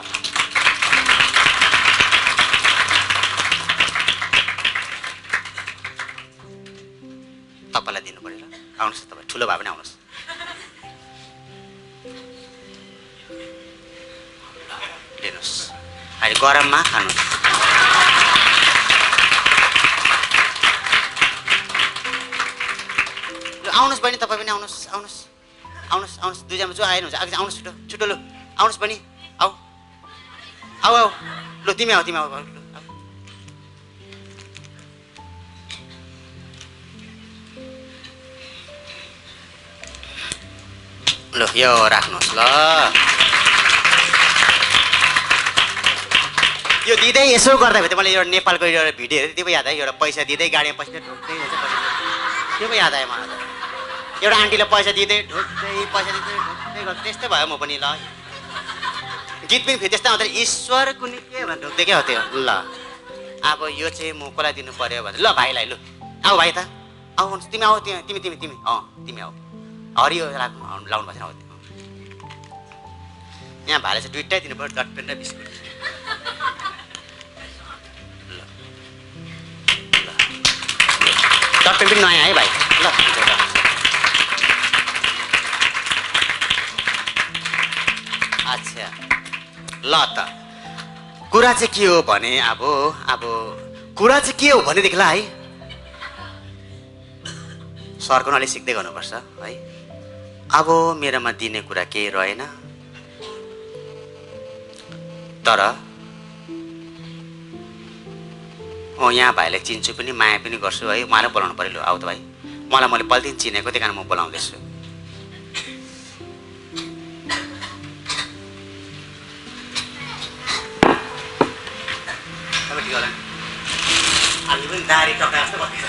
तपाईँलाई दिनु पऱ्यो। ल आउनुहोस् तपाईँ, ठुलो भए पनि आउनुहोस्। लिनुहोस्, अहिले गरममा खानु। आउनुहोस् बहिनी, तपाईँ पनि आउनुहोस्। आउनुहोस् आउनुहोस् आउनुहोस्, दुईजना जो आएन हुन्छ अघि आउनुहोस्। छिटो छिटो लु आउनुहोस् बहिनी, आऊ आऊ आऊ। लु तिमी आऊ, तिमी आऊ। ल यो राख्नुहोस्। ल यो दिँदै यसो गर्दा भयो। मैले एउटा नेपालको एउटा भिडियो हेरेँ, त्यो पो याद आयो। एउटा पैसा दिँदै गाडीमा पैसा ढुक्दै हुन्छ, त्यो पो याद आयो मलाई। एउटा आन्टीले पैसा दिँदै ढुक्दै पैसा दिँदै ढुक्दै गर्छ, त्यस्तै भयो म पनि। ल गीत पनि फेरि त्यस्तै आउँदैन, ईश्वर कुनै के भनेर ढुक्दै क्या हो त्यो। ल अब यो चाहिँ म कसलाई दिनु पर्यो भने, ल भाइलाई। लु आऊ भाइ त आऊ, तिमी आऊ। त्यहाँ तिमी तिमी तिमी तिमी आऊ। हरियो राख्नु लाउनु भएको छैन। यहाँ भाइलाई चाहिँ दुइटै दिनु पर्यो, डटपेन र बिस्कुट। ल ल डटपेन पनि नयाँ है भाइ। ल अच्छा, ल त कुरा चाहिँ के हो भने, अब कुरा चाहिँ के हो भनेदेखिलाई है, सरको अलिक सिक्दै गर्नुपर्छ है। अब मेरोमा दिने कुरा केही रहेन, तर यहाँ भाइलाई चिन्छु पनि, माया पनि गर्छु है। उहाँलाई बोलाउनु पऱ्यो। लु आऊ त भाइ, मलाई मैले पहिलेदेखि चिनेको, त्यही कारण म बोलाउँदैछु। हामी पनि दारी टक्का जस्तो भन्छ।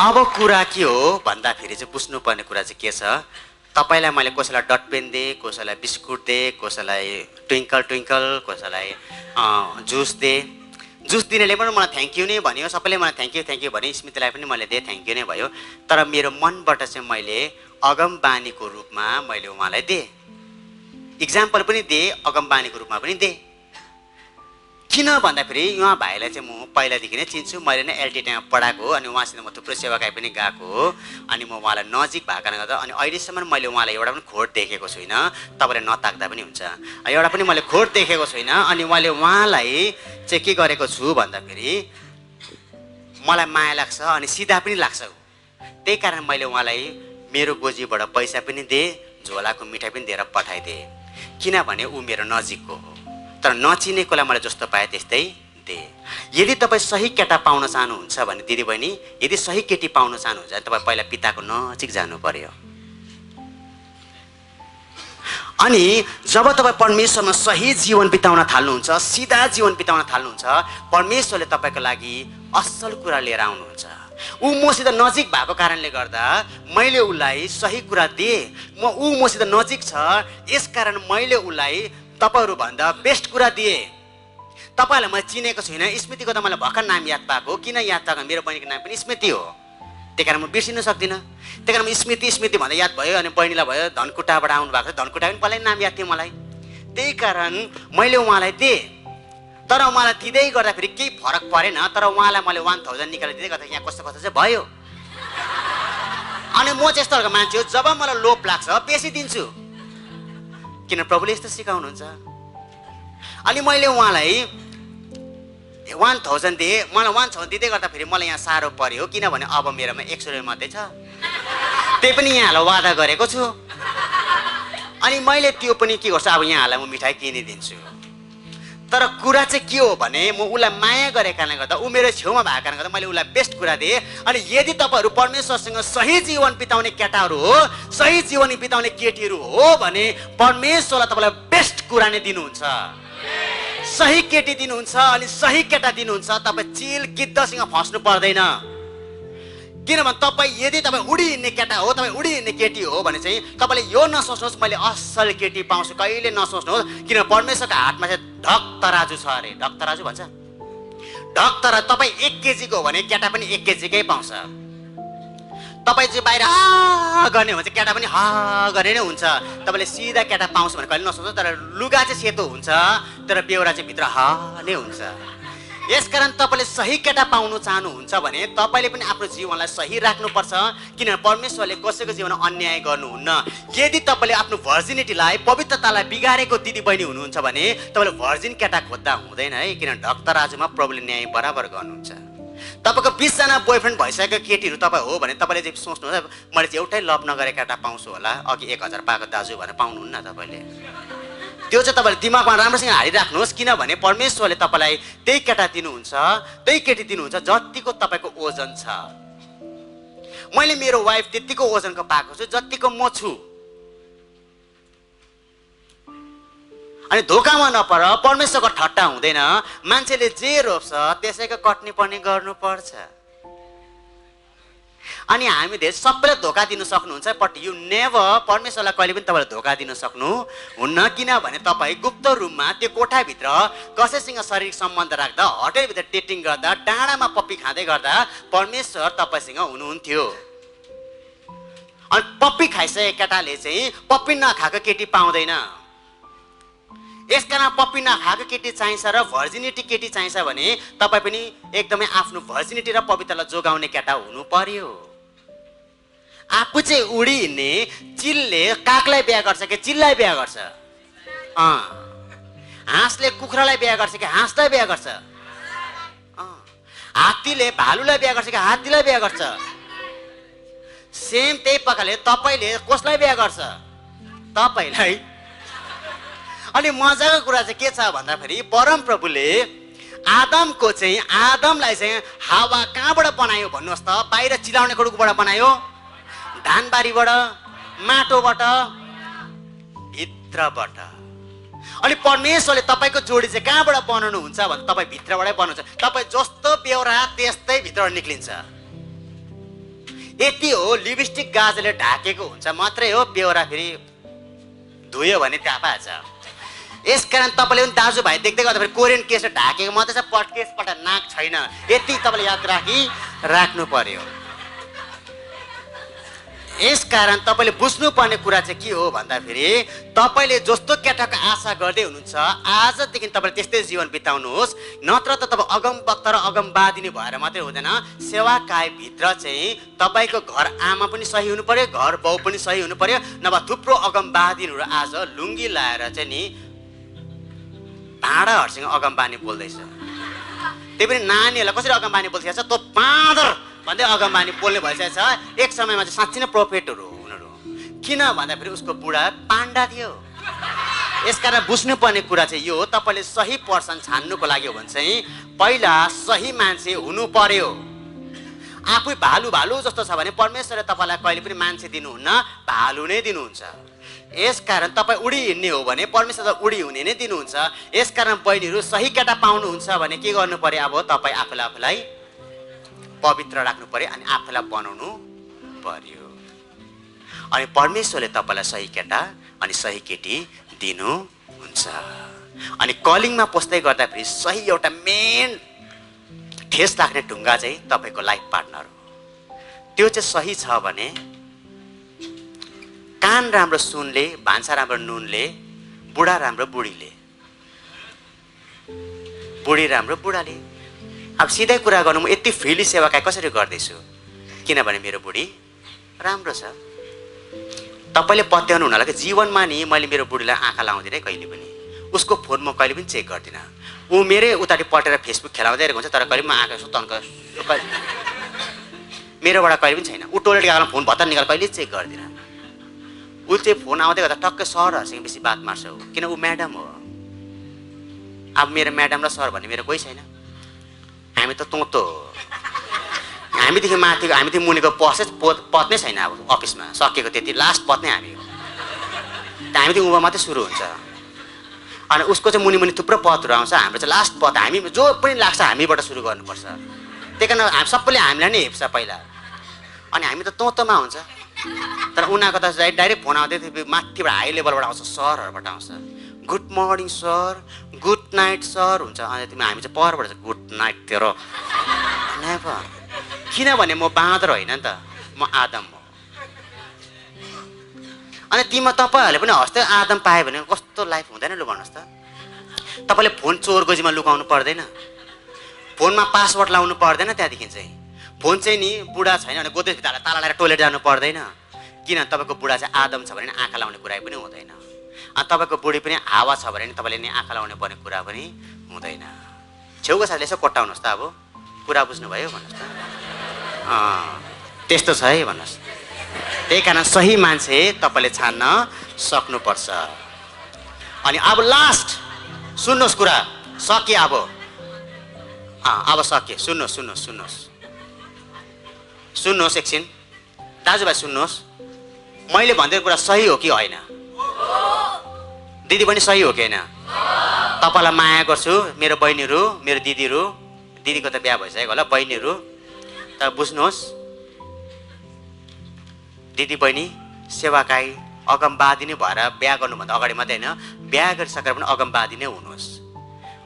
अब कुरा के हो भन्दाखेरि चाहिँ बुझ्नुपर्ने कुरा चाहिँ के छ, तपाईँलाई मैले कसैलाई डटपेन दिएँ, कसैलाई बिस्कुट दिएँ, कसैलाई ट्विङ्कल ट्विङ्कल, कसैलाई जुस दिएँ। जुस दिनेले पनि मलाई थ्याङ्क यू नै भन्यो, सबैले मलाई थ्याङ्क यू भने, स्मृतिलाई पनि मैले दिएँ थ्याङ्क यू नै भयो। तर मेरो मनबाट चाहिँ मैले अगमबानीको रूपमा मैले उहाँलाई दिएँ, इक्जाम्पल पनि दिएँ, अगमबानीको रूपमा पनि दिएँ। किन भन्दाखेरि उहाँ भाइलाई चाहिँ म पहिलादेखि नै चिन्छु, मैले नै एलटिटीमा पढाएको, अनि उहाँसित म थुप्रो सेवाकाई पनि गएको हो, अनि म उहाँलाई नजिक भएकोले गर्दा अनि अहिलेसम्म मैले उहाँलाई एउटा पनि खोट देखेको छुइनँ। तपाईँले नताक्दा पनि हुन्छ, एउटा पनि मैले खोट देखेको छुइनँ। अनि मैले उहाँलाई चाहिँ के गरेको छु भन्दाखेरि मलाई माया लाग्छ अनि सिधा पनि लाग्छ, त्यही कारण मैले उहाँलाई मेरो गोजीबाट पैसा पनि दिएँ, झोलाको मिठाई पनि दिएर पठाइदिएँ, किनभने ऊ मेरो नजिकको हो। तर नचिनेकोलाई मैले जस्तो पाएँ त्यस्तै दिएँ। यदि तपाईँ सही केटा पाउन चाहनुहुन्छ भने दिदीबहिनी, यदि सही केटी पाउन चाहनुहुन्छ भने तपाईँ पहिला पिताको नजिक जानु पर्यो। अनि जब तपाईँ परमेश्वरमा सही जीवन बिताउन थाल्नुहुन्छ, सिधा जीवन बिताउन थाल्नुहुन्छ, परमेश्वरले तपाईँको लागि असल कुरा लिएर आउनुहुन्छ। ऊ मसित नजिक भएको कारणले गर्दा मैले उसलाई सही कुरा दिएँ। ऊ मसित नजिक छ, यसकारण मैले उसलाई तपाईँहरूभन्दा बेस्ट कुरा दिएँ। तपाईँहरूलाई मैले चिनेको छुइनँ। स्मृतिको त मलाई भर्खर नाम याद पाएको। किन याद पाएको? मेरो बहिनीको नाम पनि स्मृति हो, त्यही कारण म बिर्सिन सक्दिनँ। त्यही कारण म स्मृति भन्दा याद भयो। अनि बहिनीलाई भयो धनकुटाबाट आउनु भएको छ, धनकुटा पनि पहिल्यै नाम याद थियो मलाई। त्यही कारण मैले उहाँलाई दिएँ। तर उहाँलाई दिँदै गर्दाखेरि केही फरक परेन। तर उहाँलाई मैले 1000 निकालेर दिँदै गर्दा यहाँ कस्तो चाहिँ भयो। अनि म चाहिँ यस्तो खालको मान्छे हो, जब मलाई लोभ लाग्छ बेसी दिन्छु, किन प्रभुले यस्तो सिकाउनुहुन्छ। अनि मैले उहाँलाई 1000 दिएँ। मलाई 1000 दिँदै गर्दाखेरि मलाई यहाँ साह्रो पर्यो, किनभने अब मेरोमा 100 रुपियाँ मात्रै छ। त्यही पनि यहाँलाई वादा गरेको छु। अनि मैले त्यो पनि के गर्छु, अब यहाँलाई म मिठाई किनिदिन्छु। तर कुरा चाहिँ के हो भने म उसलाई माया गरेको कारणले गर्दा, ऊ मेरो छेउमा भएको कारणले गर्दा मैले उसलाई बेस्ट कुरा दिएँ। अनि यदि तपाईँहरू परमेश्वरसँग सही जीवन बिताउने केटाहरू हो, सही जीवन बिताउने केटीहरू हो भने परमेश्वरलाई तपाईँलाई बेस्ट कुरा नै दिनुहुन्छ। सही केटी दिनुहुन्छ अनि सही केटा दिनुहुन्छ। तपाईँ चिल गिद्धसँग फस्नु पर्दैन। किनभने तपाईँ यदि तपाईँ उडी हिँड्ने केटा हो, तपाईँ उडी हिँड्ने केटी हो भने चाहिँ तपाईँले यो नसोच्नुहोस् मैले असल केटी पाउँछु, कहिले नसोच्नुहोस्। किन परमेश्वरको हातमा चाहिँ ढक तराजु छ अरे। ढक तराजु भन्छ, ढक तराजु। तपाईँ 1 केजीको हो भने केटा पनि 1 केजीकै पाउँछ। तपाईँ चाहिँ बाहिर हा गर्ने हुन्छ, केटा पनि हा गर्ने नै हुन्छ। तपाईँले सिधा केटा पाउँछ भने कहिले नसोच्नुहोस्। तर लुगा चाहिँ सेतो हुन्छ, तर बेहोरा चाहिँ भित्र हा नै हुन्छ। यसकारण तपाईँले सही केटा पाउनु चाहनुहुन्छ भने तपाईँले पनि आफ्नो जीवनलाई सही राख्नुपर्छ। किनभने परमेश्वरले कसैको जीवनमा अन्याय गर्नुहुन्न। यदि तपाईँले आफ्नो भर्जिनिटीलाई, पवित्रतालाई बिगारेको दिदीबहिनी हुनुहुन्छ भने तपाईँले भर्जिन केटा खोज्दा हुँदैन है। किनभने ढक्तराजुमा प्रभुले न्याय बराबर गर्नुहुन्छ। तपाईँको 20 जना बोयफ्रेन्ड भइसकेको केटीहरू तपाईँ हो भने तपाईँले चाहिँ सोच्नुहोस् मैले चाहिँ एउटै लभ नगरेको केटा पाउँछु होला, अघि 1000 पाएको दाजु भनेर पाउनुहुन्न तपाईँले। त्यो चाहिँ तपाईँले दिमागमा राम्रोसँग हालिराख्नुहोस्। किनभने परमेश्वरले तपाईँलाई त्यही केटा दिनुहुन्छ, त्यही केटी दिनुहुन्छ जतिको तपाईँको ओजन छ। मैले मेरो वाइफ त्यतिको ओजनको पाएको छु जतिको म छु। अनि धोकामा नपर, परमेश्वरको ठट्टा हुँदैन। मान्छेले जे रोप्छ त्यसैको कट्नी पनि गर्नुपर्छ। अनि हामी धेरै सबैलाई धोका दिन सक्नुहुन्छ, बट यु नेभर, परमेश्वरलाई कहिले पनि तपाईँले धोका दिन सक्नुहुन्न। किनभने तपाईँ गुप्त रूममा त्यो कोठाभित्र कसैसँग शारीरिक सम्बन्ध राख्दा, होटलभित्र डेटिङ गर्दा, डाँडामा पप्पी खाँदै गर्दा परमेश्वर तपाईँसँग हुनुहुन्थ्यो। अनि पप्पी खाइसकेको केटाले चाहिँ पप्पी नखाएको केटी पाउँदैन। यसकारण पप्पी नखाएको केटी चाहिन्छ र भर्जिनिटी केटी चाहिन्छ भने तपाईँ पनि एकदमै आफ्नो भर्जिनिटी र पवित्रलाई जोगाउने केटा हुनु पर्यो। आफू चाहिँ उडी हिँड्ने चिलले कागलाई बिहा गर्छ कि चिललाई बिहा गर्छ? हाँसले कुखुरालाई बिहा गर्छ कि हाँसलाई बिहा गर्छ? हात्तीले भालुलाई बिहा गर्छ कि हात्तीलाई बिहा गर्छ? सेम त्यही प्रकारले तपाईँले कसलाई बिहा गर्छ? तपाईँलाई। अनि मजाको कुरा चाहिँ के छ भन्दाखेरि परम प्रभुले आदमलाई चाहिँ हावा कहाँबाट बनायो भन्नुहोस् त? बाहिर चिलाउने कुरोबाट बनायो? धानबारीबाट, माटोबाट, भित्रबाट। अनि परमेश्वरले तपाईँको जोडी चाहिँ कहाँबाट बनाउनुहुन्छ भने तपाईँ भित्रबाटै बनाउँछ। तपाईँ जस्तो बेहोरा त्यस्तै भित्रबाट निक्लिन्छ। यति हो, लिपस्टिक गाजले ढाकेको हुन्छ मात्रै हो, बेहोरा फेरि धुयो भने त्यहाँ पाएछ। यसकारण तपाईँले पनि दाजुभाइ देख्दै गर्दाखेरि कोरियन केस ढाकेको मात्रै छ, केसबाट नाक छैन। यति तपाईँले याद राख्नु पर्यो। यसकारण तपाईँले बुझ्नुपर्ने कुरा चाहिँ के हो भन्दाखेरि तपाईँले जस्तो केटाको आशा गर्दै हुनुहुन्छ आजदेखि तपाईँले त्यस्तै जीवन बिताउनुहोस्। नत्र त तपाईँ अगमवक्ता र अगमवादिनी भएर मात्रै हुँदैन। सेवाकाईभित्र चाहिँ तपाईँको घर आमा पनि सही हुनु पर्यो, घर बाउ पनि सही हुनु पर्यो। नभए थुप्रो अगमवादिनीहरू आज लुङ्गी लाएर चाहिँ नि भाँडाहरूसँग अगमबानी बोल्दैछ। त्यही पनि नानीहरूलाई कसरी अगमबानी बोल्दैछ? त बाँदर भन्दै अगमबानी बोल्ने भइसकेको छ। एक समयमा चाहिँ साँच्चै नै प्रोफेटहरू हो उनीहरू। किन भन्दाखेरि उसको बुढा पाण्डा थियो। यसकारण बुझ्नुपर्ने कुरा चाहिँ यो हो, तपाईँले सही पर्सन छान्नुको लागि हो भने चाहिँ पहिला सही मान्छे हुनु पर्यो। आफै भालु भालु जस्तो छ भने परमेश्वरले तपाईँलाई कहिले पनि मान्छे दिनुहुन्न, भालु नै दिनुहुन्छ। यसकारण तपाईँ उडी हिँड्ने हो भने परमेश्वरले उडी हुने नै दिनुहुन्छ। यसकारण बहिनीहरू सही केटा पाउनुहुन्छ भने के गर्नु पर्यो? अब तपाईँ आफूलाई पवित्र राख्नु पर्यो अनि आफूलाई बनाउनु पर्यो। अनि परमेश्वरले तपाईँलाई सही केटा अनि सही केटी दिनुहुन्छ। अनि कलिङमा पस्दै गर्दाखेरि सही एउटा मेन ठेस लाग्ने ढुङ्गा चाहिँ तपाईँको लाइफ पार्टनर हो। त्यो चाहिँ सही छ भने कान राम्रो सुनले, भान्सा राम्रो नुनले, बुढा राम्रो बुढीले, बुढी राम्रो बुढाले। अब सिधै कुरा गर्नु, म यति फ्रिली सेवाकाई कसरी गर्दैछु किनभने मेरो बुढी राम्रो छ। तपाईँले पत्याउनु हुनालाई कि जीवनमा नि मैले मेरो बुढीलाई आँखा लाउँदिनँ कहिले पनि, उसको फोन म कहिले पनि चेक गर्दिनँ। ऊ मेरै उतापट्टि पल्टेर फेसबुक खेलाउँदै रहेको हुन्छ तर कहिले म आँखा यसो तन्क मेरोबाट कहिले पनि छैन। ऊ टोइलेट गएको फोन भत्ता निकाल कहिले चेक गर्दिनँ। ऊ चाहिँ फोन आउँदै गर्दा टक्कै सरहरूसँग बेसी बात मार्छ ऊ, किन ऊ म्याडम हो। अब मेरो म्याडम र सर भन्ने मेरो कोही छैन। हामी त तँ हामीदेखि माथि हामीदेखि मुनिको पद नै छैन। अब अफिसमा सकेको त्यति लास्ट पद नै हामी हो। हामीदेखि उँभो मात्रै सुरु हुन्छ अनि उसको चाहिँ मुनि मुनि थुप्रो पदहरू आउँछ। हाम्रो चाहिँ लास्ट पद, हामी जो पनि लाग्छ हामीबाट सुरु गर्नुपर्छ। त्यही कारण सबैले हामीलाई नै हेप्छ पहिला अनि हामी त तँमा हुन्छ। तर उनीहरूको त डाइरेक्ट फोन आउँदै थियो माथिबाट हाई लेभलबाट आउँछ, सरहरूबाट आउँछ। Good morning sir, good night sir हुन्छ। अनि तिमी हामी चाहिँ परबाट चाहिँ गुड नाइट तेरो किनभने म बाँदर होइन नि त, म आदम हो। अनि तपाईँहरूले पनि हस्ते आदम पायो भने कस्तो लाइफ हुँदैन लु भन्नुहोस् त। तपाईँले फोन चोर गोजीमा लुकाउनु पर्दैन, फोनमा पासवर्ड लाउनु पर्दैन। त्यहाँदेखि चाहिँ फोन चाहिँ नि बुढा छैन भने गोदरेज ताला लगाएर टोइलेट जानु पर्दैन। किन तपाईँको बुढा चाहिँ आदम छ भने आँखा लाउने कुरा पनि हुँदैन। अनि तपाईँको बुढी पनि हावा छ भने तपाईँले नि आँखा लाउने पर्ने कुरा पनि हुँदैन। छेउको साथीले यसो कोट्टाउनुहोस् त, अब कुरा बुझ्नुभयो भन्नुहोस् त। त्यस्तो छ है भन्नुहोस्। त्यही कारण सही मान्छे तपाईँले छान्न सक्नुपर्छ। अनि अब लास्ट सुन्नुहोस्, कुरा सके अब सके। सुन्नुहोस् एकछिन दाजुभाइ सुन्नुहोस्, मैले भनिदिएको कुरा सही हो कि होइन? दिदी पनि सही हो कि होइन? तपाईँलाई माया गर्छु मेरो बहिनीहरू, मेरो दिदीहरू, दिदीको त बिहा भइसकेको होला, बहिनीहरू तर बुझ्नुहोस्, दिदी बहिनी सेवाकाई अगमवादी नै भएर बिहा गर्नुभन्दा अगाडि मात्रै होइन, बिहा गरिसकेर पनि अगमवादी नै हुनुहोस्।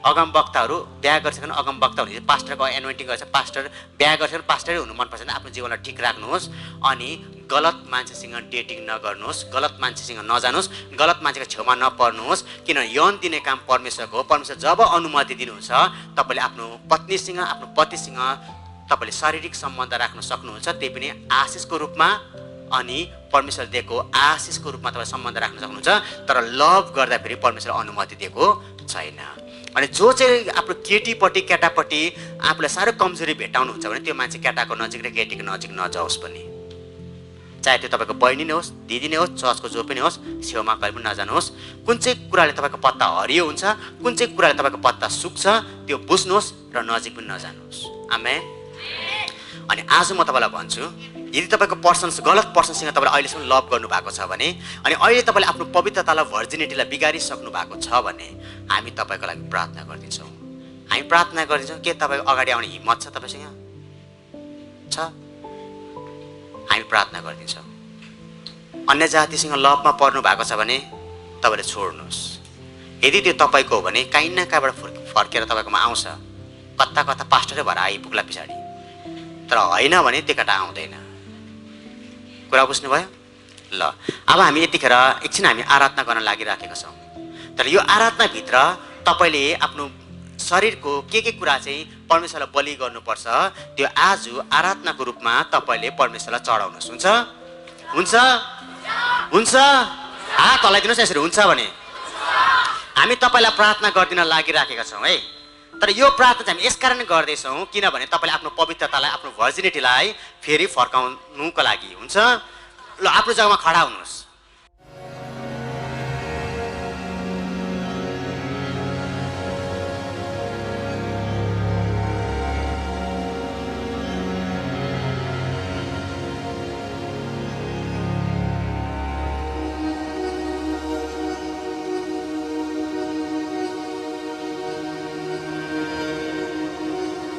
अगम वक्ताहरू बिहा गरिसकेर अगम वक्ता हुने, पास्टरको एनोइन्टिङ गर्छ, पास्टर बिहा गरिसकेर पास्टरै हुनु मनपर्छ भने आफ्नो जीवनलाई ठिक राख्नुहोस्। अनि गलत मान्छेसँग डेटिङ नगर्नुहोस्, गलत मान्छेसँग नजानुहोस्, गलत मान्छेको छेउमा नपर्नुहोस्। किन यौन दिने काम परमेश्वरको हो। परमेश्वर जब अनुमति दिनुहुन्छ तपाईँले आफ्नो पत्नीसँग, आफ्नो पतिसँग तपाईँले शारीरिक सम्बन्ध राख्न सक्नुहुन्छ, त्यही पनि आशिषको रूपमा। अनि परमेश्वर दिएको आशिषको रूपमा तपाईँ सम्बन्ध राख्न सक्नुहुन्छ। तर लभ गर्दाखेरि परमेश्वर अनुमति दिएको छैन। अनि जो चाहिँ आफ्नो केटीपट्टि केटापट्टि आफूलाई साह्रो कमजोरी भेटाउनुहुन्छ भने त्यो मान्छे केटाको नजिक र केटीको नजिक नजाओस् पनि। चाहे त्यो तपाईँको बहिनी नै होस्, दिदी नै होस्, चर्चको जो पनि होस्, छेउमा कहिले पनि नजानुहोस्। कुन चाहिँ कुराले तपाईँको पत्ता हरियो हुन्छ, कुन चाहिँ कुराले तपाईँको पत्ता सुक्छ त्यो बुझ्नुहोस् र नजिक पनि नजानुहोस्। आमेन। अनि आज म तपाईँलाई भन्छु, यदि तपाईँको गलत पर्सनसँग तपाईँले अहिलेसम्म लभ गर्नुभएको छ भने, अनि अहिले तपाईँले आफ्नो पवित्रतालाई, भर्जिनिटीलाई बिगारिसक्नु भएको छ भने हामी तपाईँको लागि प्रार्थना गरिदिन्छौँ। हामी प्रार्थना गरिदिन्छौँ। के तपाईँ अगाडि आउने हिम्मत छ तपाईँसँग? छ? हामी प्रार्थना गरिदिन्छौँ। अन्य जातिसँग लभमा पर्नु भएको छ भने तपाईँले छोड्नुहोस्। यदि त्यो तपाईँको हो भने काहीँ न कहाँबाट फर्केर तपाईँकोमा आउँछ, कता कता पास्टरै भएर आइपुग्ला पछाडि। तर होइन भने त्यो केटा आउँदैन। कुरा बुझ्नुभयो? ल अब हामी यतिखेर एकछिन हामी आराधना गर्न लागिराखेका छौँ। तर यो आराधनाभित्र तपाईँले आफ्नो शरीरको के कुरा चाहिँ परमेश्वरलाई बलि गर्नुपर्छ, त्यो आज आराधनाको रूपमा तपाईँले परमेश्वरलाई चढाउनुहोस्। हुन्छ? हुन्छ? हुन्छ? हात हल्लाइदिनुहोस् यसरी हुन्छ भने। हामी तपाईँलाई प्रार्थना गरिदिन लागिराखेका छौँ है। तर यो प्रार्थना चाहिँ हामी यसकारण गर्दैछौँ किनभने तपाईँले आफ्नो पवित्रतालाई, आफ्नो भर्जिनिटीलाई फेरि फर्काउनुको लागि। हुन्छ? ल आफ्नो जग्गामा खडा हुनुहोस्।